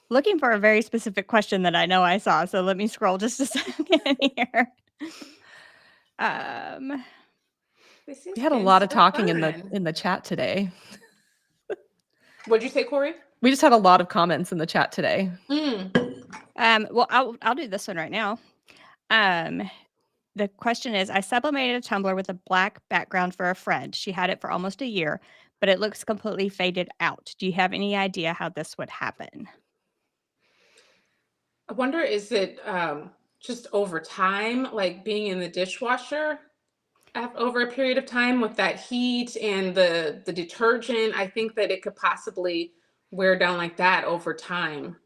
looking for a very specific question that I know I saw. So let me scroll just a second here. This has We had a been lot of so talking fun. in the chat today. What'd you say, Corey? We just had a lot of comments in the chat today. Well, I'll do this one right now. The question is, I sublimated a tumbler with a black background for a friend. She had it for almost a year, but it looks completely faded out. Do you have any idea how this would happen? I wonder, is it just over time, like being in the dishwasher over a period of time with that heat and the detergent? I think that it could possibly wear down like that over time.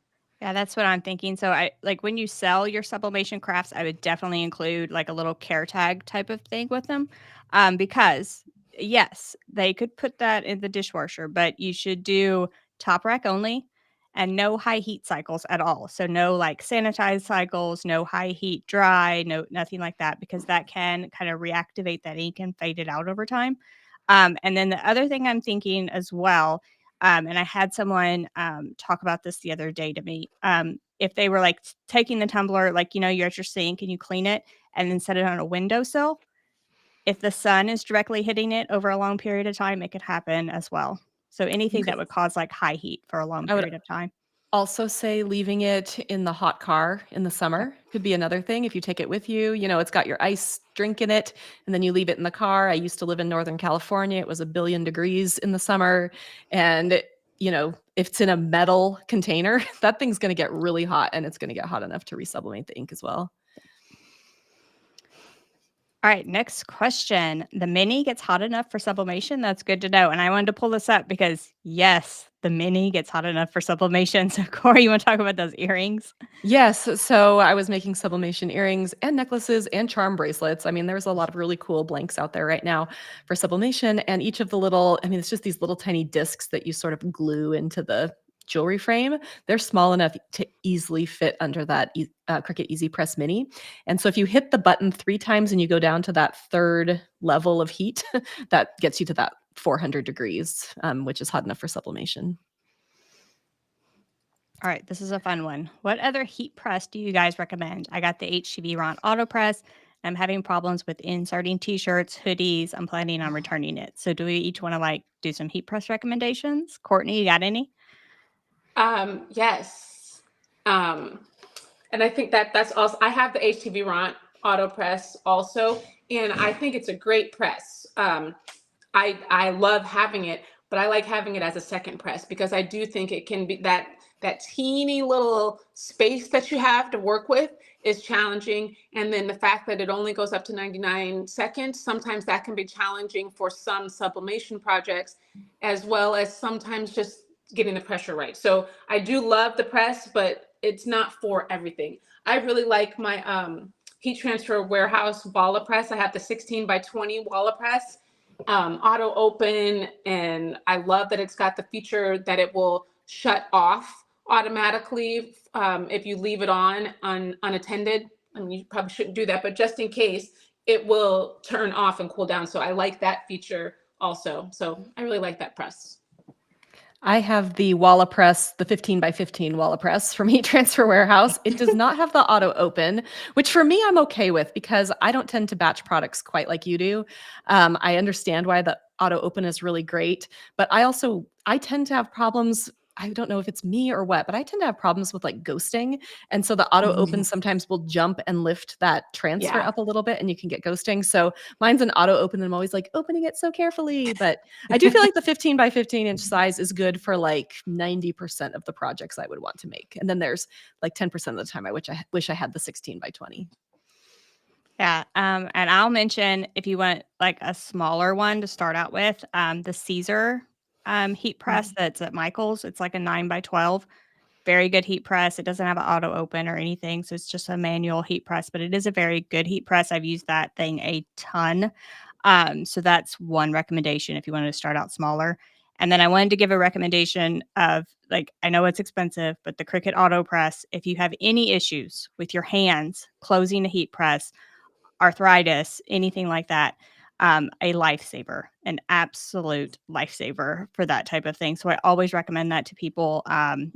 Yeah, that's what I'm thinking. So I like when you sell your sublimation crafts, I would definitely include like a little care tag type of thing with them. Because yes, they could put that in the dishwasher, but you should do top rack only and no high heat cycles at all. So no like sanitized cycles, no high heat dry, no nothing like that, because that can kind of reactivate that ink and fade it out over time. And then the other thing I'm thinking as well, and I had someone talk about this the other day to me. If they were like taking the tumbler, like, you know, you're at your sink and you clean it and then set it on a windowsill, if the sun is directly hitting it over a long period of time, it could happen as well. So anything that would cause like high heat for a long I would period of time. also say leaving it in the hot car in the summer could be another thing. If you take it with you, you know, it's got your ice drink in it, and then you leave it in the car. I used to live in Northern California. It was 1 billion degrees in the summer. And, you know, if it's in a metal container, that thing's going to get really hot, and it's going to get hot enough to resublimate the ink as well. All right, next question. The mini gets hot enough for sublimation? That's good to know. And I wanted to pull this up because, yes, the mini gets hot enough for sublimation. So, Corey, you want to talk about those earrings? Yes. So I was making sublimation earrings and necklaces and charm bracelets. I mean, there's a lot of really cool blanks out there right now for sublimation. And each of the little, I mean, it's just these little tiny discs that you sort of glue into the jewelry frame. They're small enough to easily fit under that Cricut Easy Press Mini. And so if you hit the button 3 times and you go down to that third level of heat, that gets you to that 400 degrees, which is hot enough for sublimation. All right, this is a fun one. What other heat press do you guys recommend? I got the HTV Ron Auto Press. I'm having problems with inserting t-shirts, hoodies. I'm planning on returning it. So do we each want to like do some heat press recommendations? Courtney, you got any? Yes. And I think that that's also, I have the HTV Ront Auto Press also, and I think it's a great press. I love having it, but I like having it as a second press because I do think it can be that teeny little space that you have to work with is challenging. And then the fact that it only goes up to 99 seconds, sometimes that can be challenging for some sublimation projects, as well as sometimes just getting the pressure right. So I do love the press, but it's not for everything. I really like my heat transfer warehouse Walla press. I have the 16 by 20 Walla press, auto open, and I love that it's got the feature that it will shut off automatically if you leave it on unattended. I mean, you probably shouldn't do that, but just in case, it will turn off and cool down. So I like that feature also. So I really like that press. I have the Walla press, the 15 by 15 Walla press from Heat Transfer Warehouse. It does not have the auto open, which for me, I'm okay with because I don't tend to batch products quite like you do. I understand why the auto open is really great, but I tend to have problems. I don't know if it's me or what, but I tend to have problems with like ghosting. And so the auto open sometimes will jump and lift that transfer Yeah. up a little bit and you can get ghosting. So mine's an auto open and I'm always like opening it so carefully, but I do feel like the 15 by 15 inch size is good for like 90% of the projects I would want to make. And then there's like 10% of the time I wish I had the 16 by 20. Yeah. And I'll mention if you want like a smaller one to start out with, the Caesar heat press that's at Michael's. It's like a 9 by 12. Very good heat press. It doesn't have an auto open or anything. So it's just a manual heat press, but it is a very good heat press. I've used that thing a ton. So that's one recommendation if you wanted to start out smaller. And then I wanted to give a recommendation of like, I know it's expensive, but the Cricut Auto Press, if you have any issues with your hands closing a heat press, arthritis, anything like that, a lifesaver, an absolute lifesaver for that type of thing. So I always recommend that to people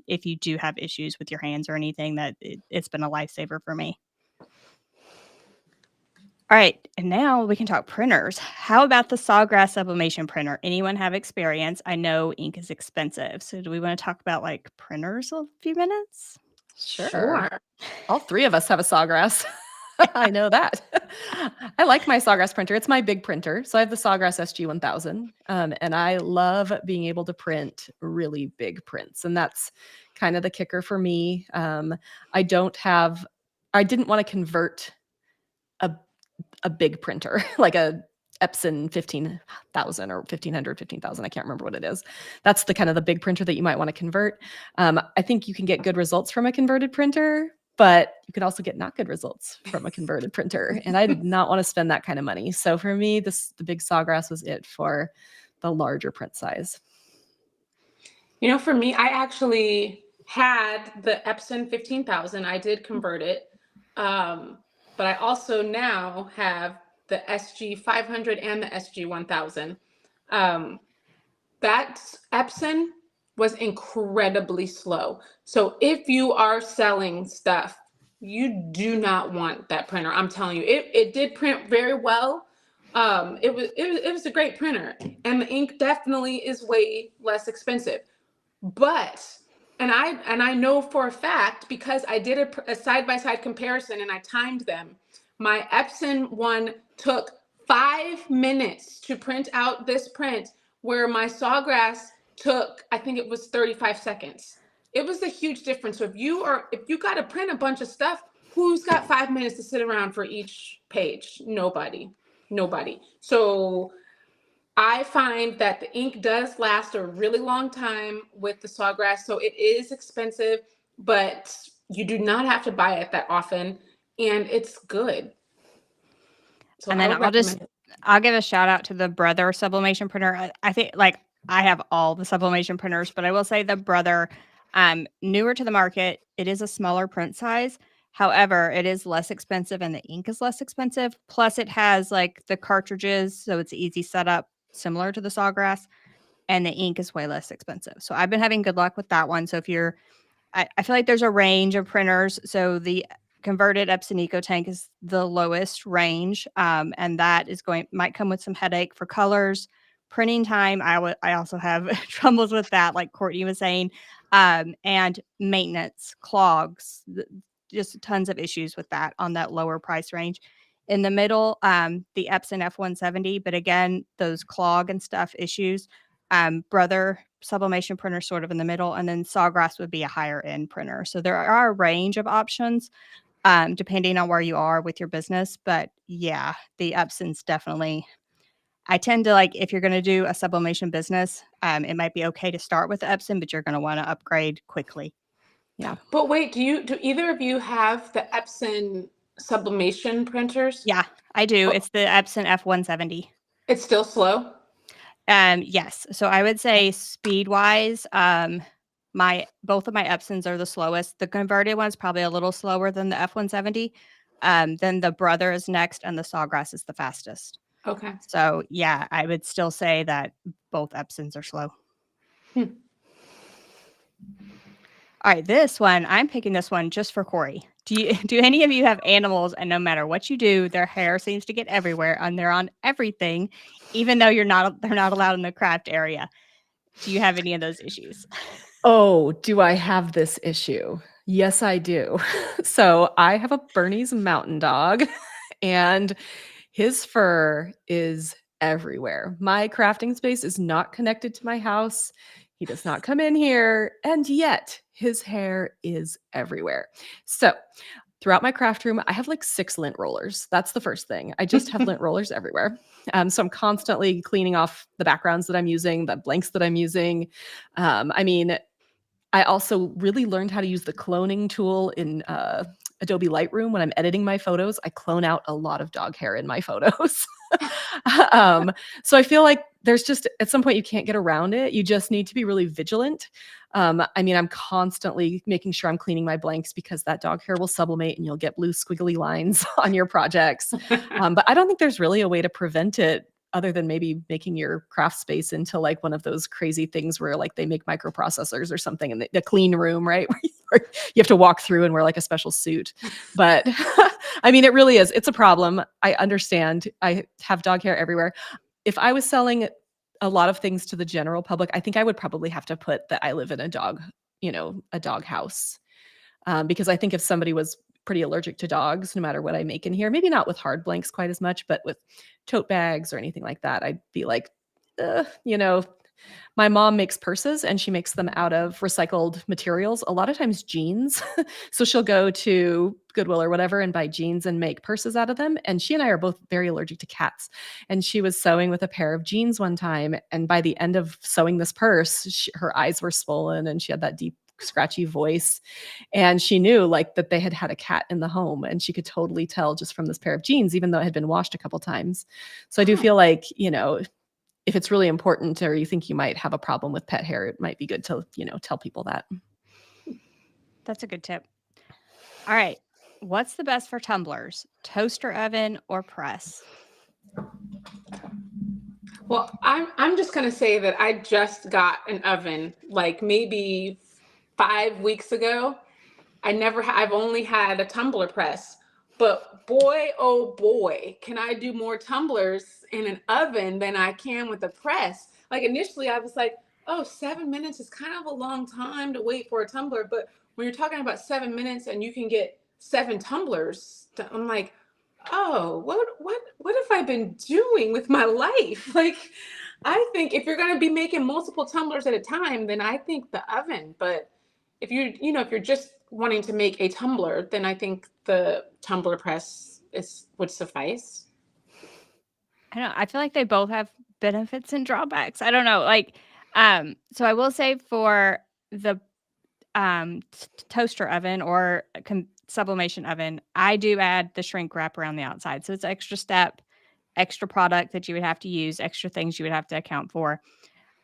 if you do have issues with your hands or anything, that it's been a lifesaver for me. All right, and now we can talk printers. How about the Sawgrass sublimation printer? Anyone have experience? I know ink is expensive. So do we want to talk about like printers a few minutes? Sure. All three of us have a Sawgrass. I know that. I like my Sawgrass printer. It's my big printer. So I have the Sawgrass SG-1000, and I love being able to print really big prints. And that's kind of the kicker for me. I didn't want to convert a big printer, like a Epson 15,000 or 1,500, 15,000. I can't remember what it is. That's the kind of the big printer that you might want to convert. I think you can get good results from a converted printer, but you can also get not good results from a converted printer. And I did not want to spend that kind of money. So for me, the big Sawgrass was it for the larger print size. You know, for me, I actually had the Epson 15,000. I did convert it. But I also now have the SG 500 and the SG 1000. That Epson was incredibly slow. So if you are selling stuff, you do not want that printer. I'm telling you, it did print very well. It was a great printer, and the ink definitely is way less expensive. But and I know for a fact, because I did a side-by-side comparison and I timed them. My Epson one took 5 minutes to print out this print, where my Sawgrass took, I think it was 35 seconds. It was a huge difference. So if you got to print a bunch of stuff, who's got 5 minutes to sit around for each page? Nobody. So I find that the ink does last a really long time with the Sawgrass. So it is expensive, but you do not have to buy it that often, and it's good. So And then I'll give a shout out to the Brother sublimation printer. I think like I have all the sublimation printers, but I will say the Brother, newer to the market, it is a smaller print size. However, it is less expensive and the ink is less expensive. Plus it has like the cartridges, so it's easy setup, similar to the Sawgrass, and the ink is way less expensive. So I've been having good luck with that one. So if you're I feel like there's a range of printers. So the converted Epson EcoTank is the lowest range, and that might come with some headache for colors, printing time. I also have troubles with that, like Courtney was saying, and maintenance, clogs, just tons of issues with that on that lower price range. In the middle, the Epson F170, but again, those clog and stuff issues. Brother sublimation printer sort of in the middle, and then Sawgrass would be a higher end printer. So there are a range of options depending on where you are with your business. But yeah, the Epson's definitely, I tend to like, if you're going to do a sublimation business, it might be okay to start with the Epson, but you're going to want to upgrade quickly. Yeah. But wait, do either of you have the Epson sublimation printers? Yeah, I do. It's the Epson F170. It's still slow? Yes. So I would say speed wise, both of my Epsons are the slowest. The converted one's probably a little slower than the F170. Then the Brother is next, and the Sawgrass is the fastest. Okay. So yeah, I would still say that both Epsons are slow. All right, this one, I'm picking this one just for Corey. Do any of you have animals, and no matter what you do, their hair seems to get everywhere and they're on everything, even though they're not allowed in the craft area? Do you have any of those issues? Oh, do I have this issue? Yes, I do. So I have a Bernese mountain dog, and his fur is everywhere. My crafting space is not connected to my house. He does not come in here, and yet his hair is everywhere. So throughout my craft room, I have like 6 lint rollers. That's the first thing. I just have lint rollers everywhere. So I'm constantly cleaning off the backgrounds that I'm using, the blanks that I'm using. I also really learned how to use the cloning tool in Adobe Lightroom, when I'm editing my photos, I clone out a lot of dog hair in my photos. So I feel like there's just at some point you can't get around it. You just need to be really vigilant. I mean, I'm constantly making sure I'm cleaning my blanks because that dog hair will sublimate and you'll get blue squiggly lines on your projects. But I don't think there's really a way to prevent it other than maybe making your craft space into like one of those crazy things where like they make microprocessors or something in the clean room, right? Where you have to walk through and wear like a special suit. But I mean, it really is. It's a problem. I understand. I have dog hair everywhere. If I was selling a lot of things to the general public, I think I would probably have to put that I live in a dog, a dog house. Because I think if somebody was pretty allergic to dogs, no matter what I make in here, maybe not with hard blanks quite as much, but with tote bags or anything like that, I'd be like, my mom makes purses and she makes them out of recycled materials, a lot of times jeans. So she'll go to Goodwill or whatever and buy jeans and make purses out of them. And she and I are both very allergic to cats. And she was sewing with a pair of jeans one time. And by the end of sewing this purse, her eyes were swollen and she had that deep, scratchy voice. And she knew like that they had had a cat in the home and she could totally tell just from this pair of jeans, even though it had been washed a couple times. So I do feel like, if it's really important or you think you might have a problem with pet hair, it might be good to, tell people that. That's a good tip. All right. What's the best for tumblers? Toaster oven or press? Well, I'm just gonna say that I just got an oven like maybe 5 weeks ago. I've only had a tumbler press, but boy, oh boy, can I do more tumblers in an oven than I can with a press. Like initially I was like, oh, 7 minutes is kind of a long time to wait for a tumbler. But when you're talking about 7 minutes and you can get 7 tumblers, I'm like, oh, what have I been doing with my life? Like, I think if you're going to be making multiple tumblers at a time, then I think the oven. But if you're just wanting to make a tumbler, then I think the tumbler press would suffice. I don't know. I feel like they both have benefits and drawbacks. I don't know. Like, so I will say for the toaster oven or sublimation oven, I do add the shrink wrap around the outside. So it's extra step, extra product that you would have to use, extra things you would have to account for.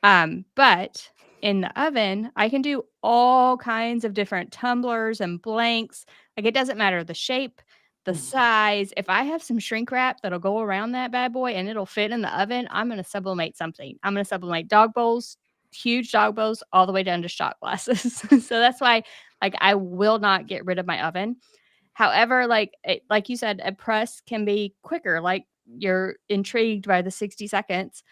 But in the oven, I can do all kinds of different tumblers and blanks. Like it doesn't matter the shape, the size. If I have some shrink wrap that'll go around that bad boy and it'll fit in the oven, I'm going to sublimate something. I'm going to sublimate dog bowls, huge dog bowls, all the way down to shot glasses. So that's why, like, I will not get rid of my oven. However, like you said, a press can be quicker. Like you're intrigued by the 60 seconds.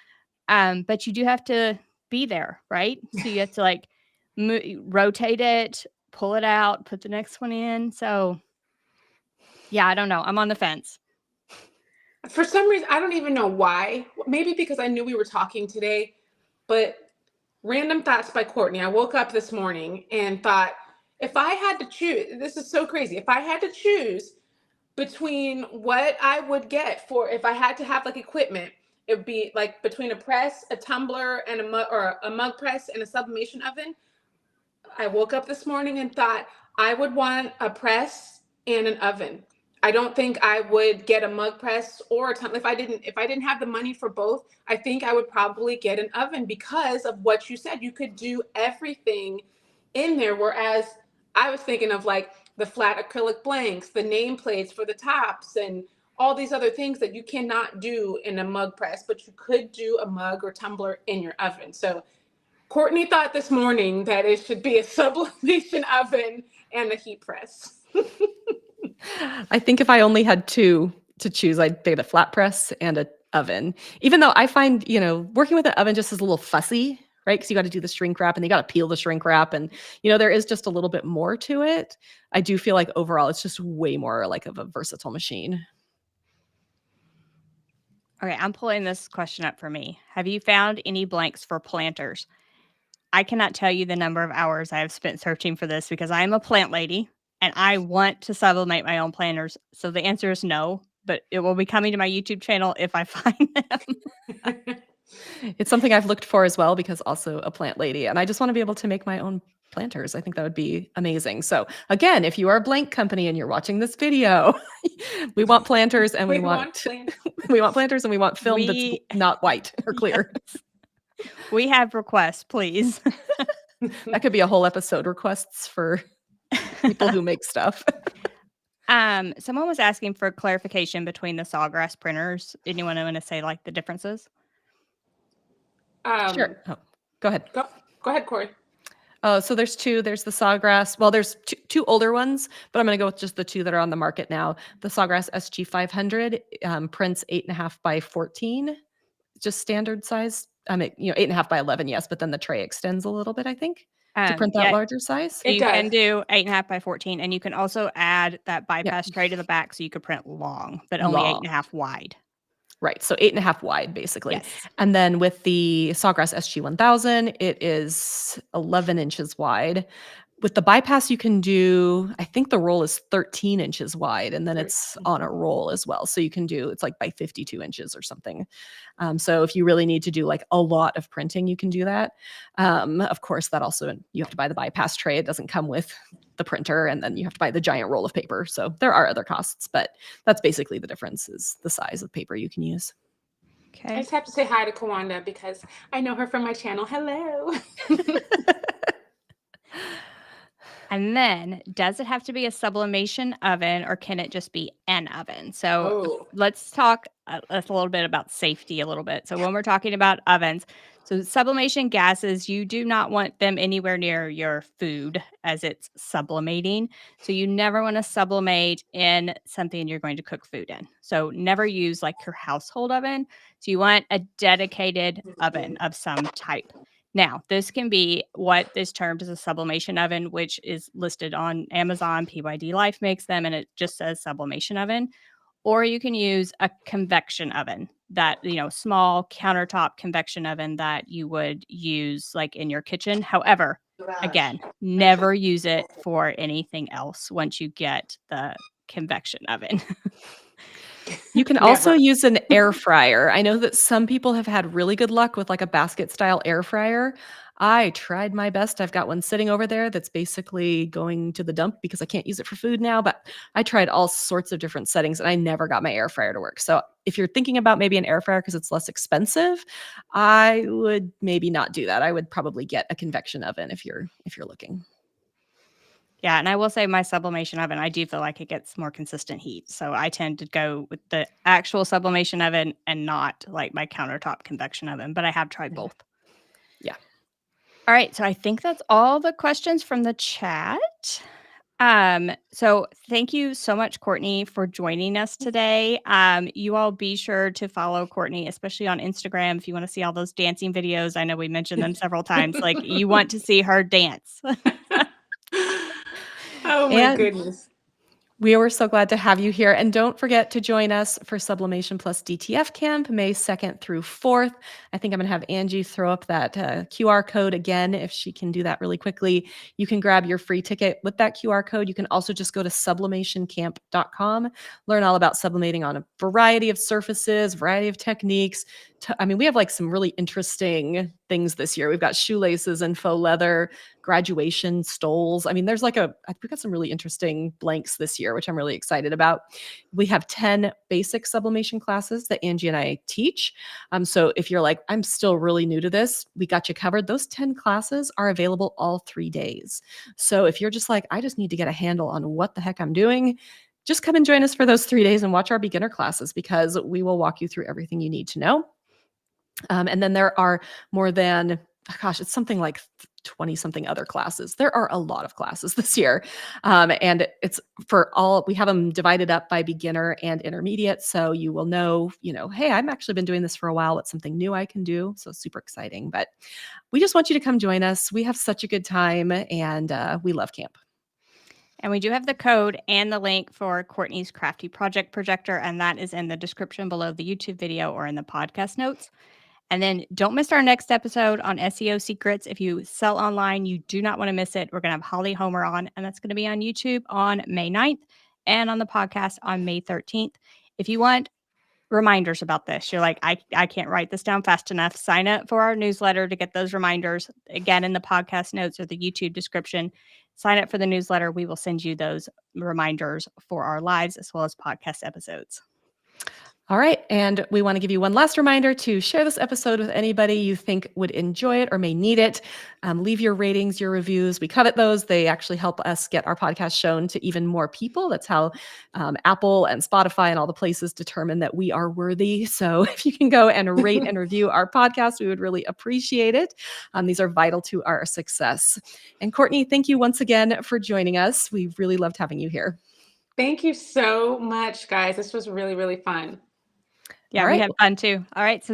But you do have to be there, right? So you have to like rotate it, pull it out, put the next one in. So yeah, I don't know. I'm on the fence. For some reason, I don't even know why. Maybe because I knew we were talking today, but random thoughts by Courtney. I woke up this morning and thought, if I had to choose, this is so crazy. If I had to choose between what I would get for if I had to have like equipment, it would be like between a press, a tumbler, and a mug, or a mug press and a sublimation oven. I woke up this morning and thought I would want a press and an oven. I don't think I would get a mug press or a tumbler if I didn't have the money for both. I think I would probably get an oven because of what you said. You could do everything in there. Whereas I was thinking of like the flat acrylic blanks, the nameplates for the tops, and all these other things that you cannot do in a mug press, but you could do a mug or tumbler in your oven. So Courtney thought this morning that it should be a sublimation oven and a heat press. I think if I only had two to choose, I'd get a flat press and a oven. Even though I find, working with an oven just is a little fussy, right? Because you got to do the shrink wrap and you got to peel the shrink wrap. And, there is just a little bit more to it. I do feel like overall it's just way more like of a versatile machine. Okay, I'm pulling this question up for me. Have you found any blanks for planters? I cannot tell you the number of hours I have spent searching for this because I am a plant lady and I want to sublimate my own planters. So the answer is no, but it will be coming to my YouTube channel if I find them. It's something I've looked for as well because also a plant lady. And I just want to be able to make my own planters. I think that would be amazing. So again, if you are a blank company and you're watching this video, we want planters and we want planters and we want film that's not white or clear. Yes. We have requests, please. That could be a whole episode, requests for people who make stuff. Someone was asking for clarification between the Sawgrass printers. Anyone want to say like the differences? Sure. Oh, go ahead. Go ahead, Corey. So there's two. There's the Sawgrass. Well, there's two older ones, but I'm going to go with just the two that are on the market now. The Sawgrass SG500 prints 8.5 by 14, just standard size. I mean, 8.5 by 11, yes, but then the tray extends a little bit, I think, to print that larger size. You can do 8.5 by 14, and you can also add that bypass tray to the back so you could print long, but only 8.5 wide. Right. So 8.5 wide, basically. Yes. And then with the Sawgrass SG1000, it is 11 inches wide. With the bypass, you can do, I think the roll is 13 inches wide, and then it's on a roll as well. So you can do, it's like by 52 inches or something. So if you really need to do like a lot of printing, you can do that. Of course, that also, you have to buy the bypass tray. It doesn't come with the printer, and then you have to buy the giant roll of paper. So there are other costs, but that's basically the difference, is the size of paper you can use. Okay. I just have to say hi to Kawanda because I know her from my channel. Hello. And then, does it have to be a sublimation oven, or can it just be an oven? So let's talk a little bit about safety a little bit. So when we're talking about ovens, so sublimation gases, you do not want them anywhere near your food as it's sublimating. So you never want to sublimate in something you're going to cook food in. So never use like your household oven. So you want a dedicated oven of some type. Now, this can be what is termed as a sublimation oven, which is listed on Amazon. PYD Life makes them, and it just says sublimation oven. Or you can use a convection oven, that, small countertop convection oven that you would use like in your kitchen. However, again, never use it for anything else once you get the convection oven. You can also use an air fryer. I know that some people have had really good luck with like a basket style air fryer. I tried my best. I've got one sitting over there that's basically going to the dump because I can't use it for food now, but I tried all sorts of different settings and I never got my air fryer to work. So if you're thinking about maybe an air fryer because it's less expensive, I would maybe not do that. I would probably get a convection oven if you're looking. Yeah, and I will say my sublimation oven, I do feel like it gets more consistent heat. So I tend to go with the actual sublimation oven and not like my countertop convection oven, but I have tried both. Yeah. All right, so I think that's all the questions from the chat. So thank you so much, Courtney, for joining us today. You all be sure to follow Courtney, especially on Instagram, if you want to see all those dancing videos. I know we mentioned them several times. Like, you want to see her dance. Oh my goodness. We were so glad to have you here. And don't forget to join us for Sublimation Plus DTF Camp, May 2nd through 4th. I think I'm going to have Angie throw up that QR code again, if she can do that really quickly. You can grab your free ticket with that QR code. You can also just go to sublimationcamp.com, learn all about sublimating on a variety of surfaces, variety of techniques. We have like some really interesting things this year. We've got shoelaces and faux leather, graduation stoles. There's we've got some really interesting blanks this year, which I'm really excited about. We have 10 basic sublimation classes that Angie and I teach. So if you're like, I'm still really new to this, we got you covered. Those 10 classes are available all 3 days. So if you're just like, I just need to get a handle on what the heck I'm doing, just come and join us for those 3 days and watch our beginner classes, because we will walk you through everything you need to know. And then there are more than, it's something like 20 something other classes. There are a lot of classes this year. And it's for all, we have them divided up by beginner and intermediate. So you will know, hey, I've actually been doing this for a while. What's something new I can do? So super exciting. But we just want you to come join us. We have such a good time, and we love camp. And we do have the code and the link for Courtney's Crafty Project Projector, and that is in the description below the YouTube video or in the podcast notes. And then don't miss our next episode on SEO secrets. If you sell online, you do not want to miss it. We're going to have Holly Homer on, and that's going to be on YouTube on May 9th and on the podcast on May 13th. If you want reminders about this. You're like, I can't write this down fast enough. Sign up for our newsletter to get those reminders. Again, in the podcast notes or the YouTube description, sign up for the newsletter. We will send you those reminders for our lives as well as podcast episodes. All right. And we want to give you one last reminder to share this episode with anybody you think would enjoy it or may need it. Leave your ratings, your reviews. We covet those. They actually help us get our podcast shown to even more people. That's how Apple and Spotify and all the places determine that we are worthy. So if you can go and rate and review our podcast, we would really appreciate it. These are vital to our success. And Courtney, thank you once again for joining us. We really loved having you here. Thank you so much, guys. This was really, really fun. Yeah, All we right. had fun too. All right. So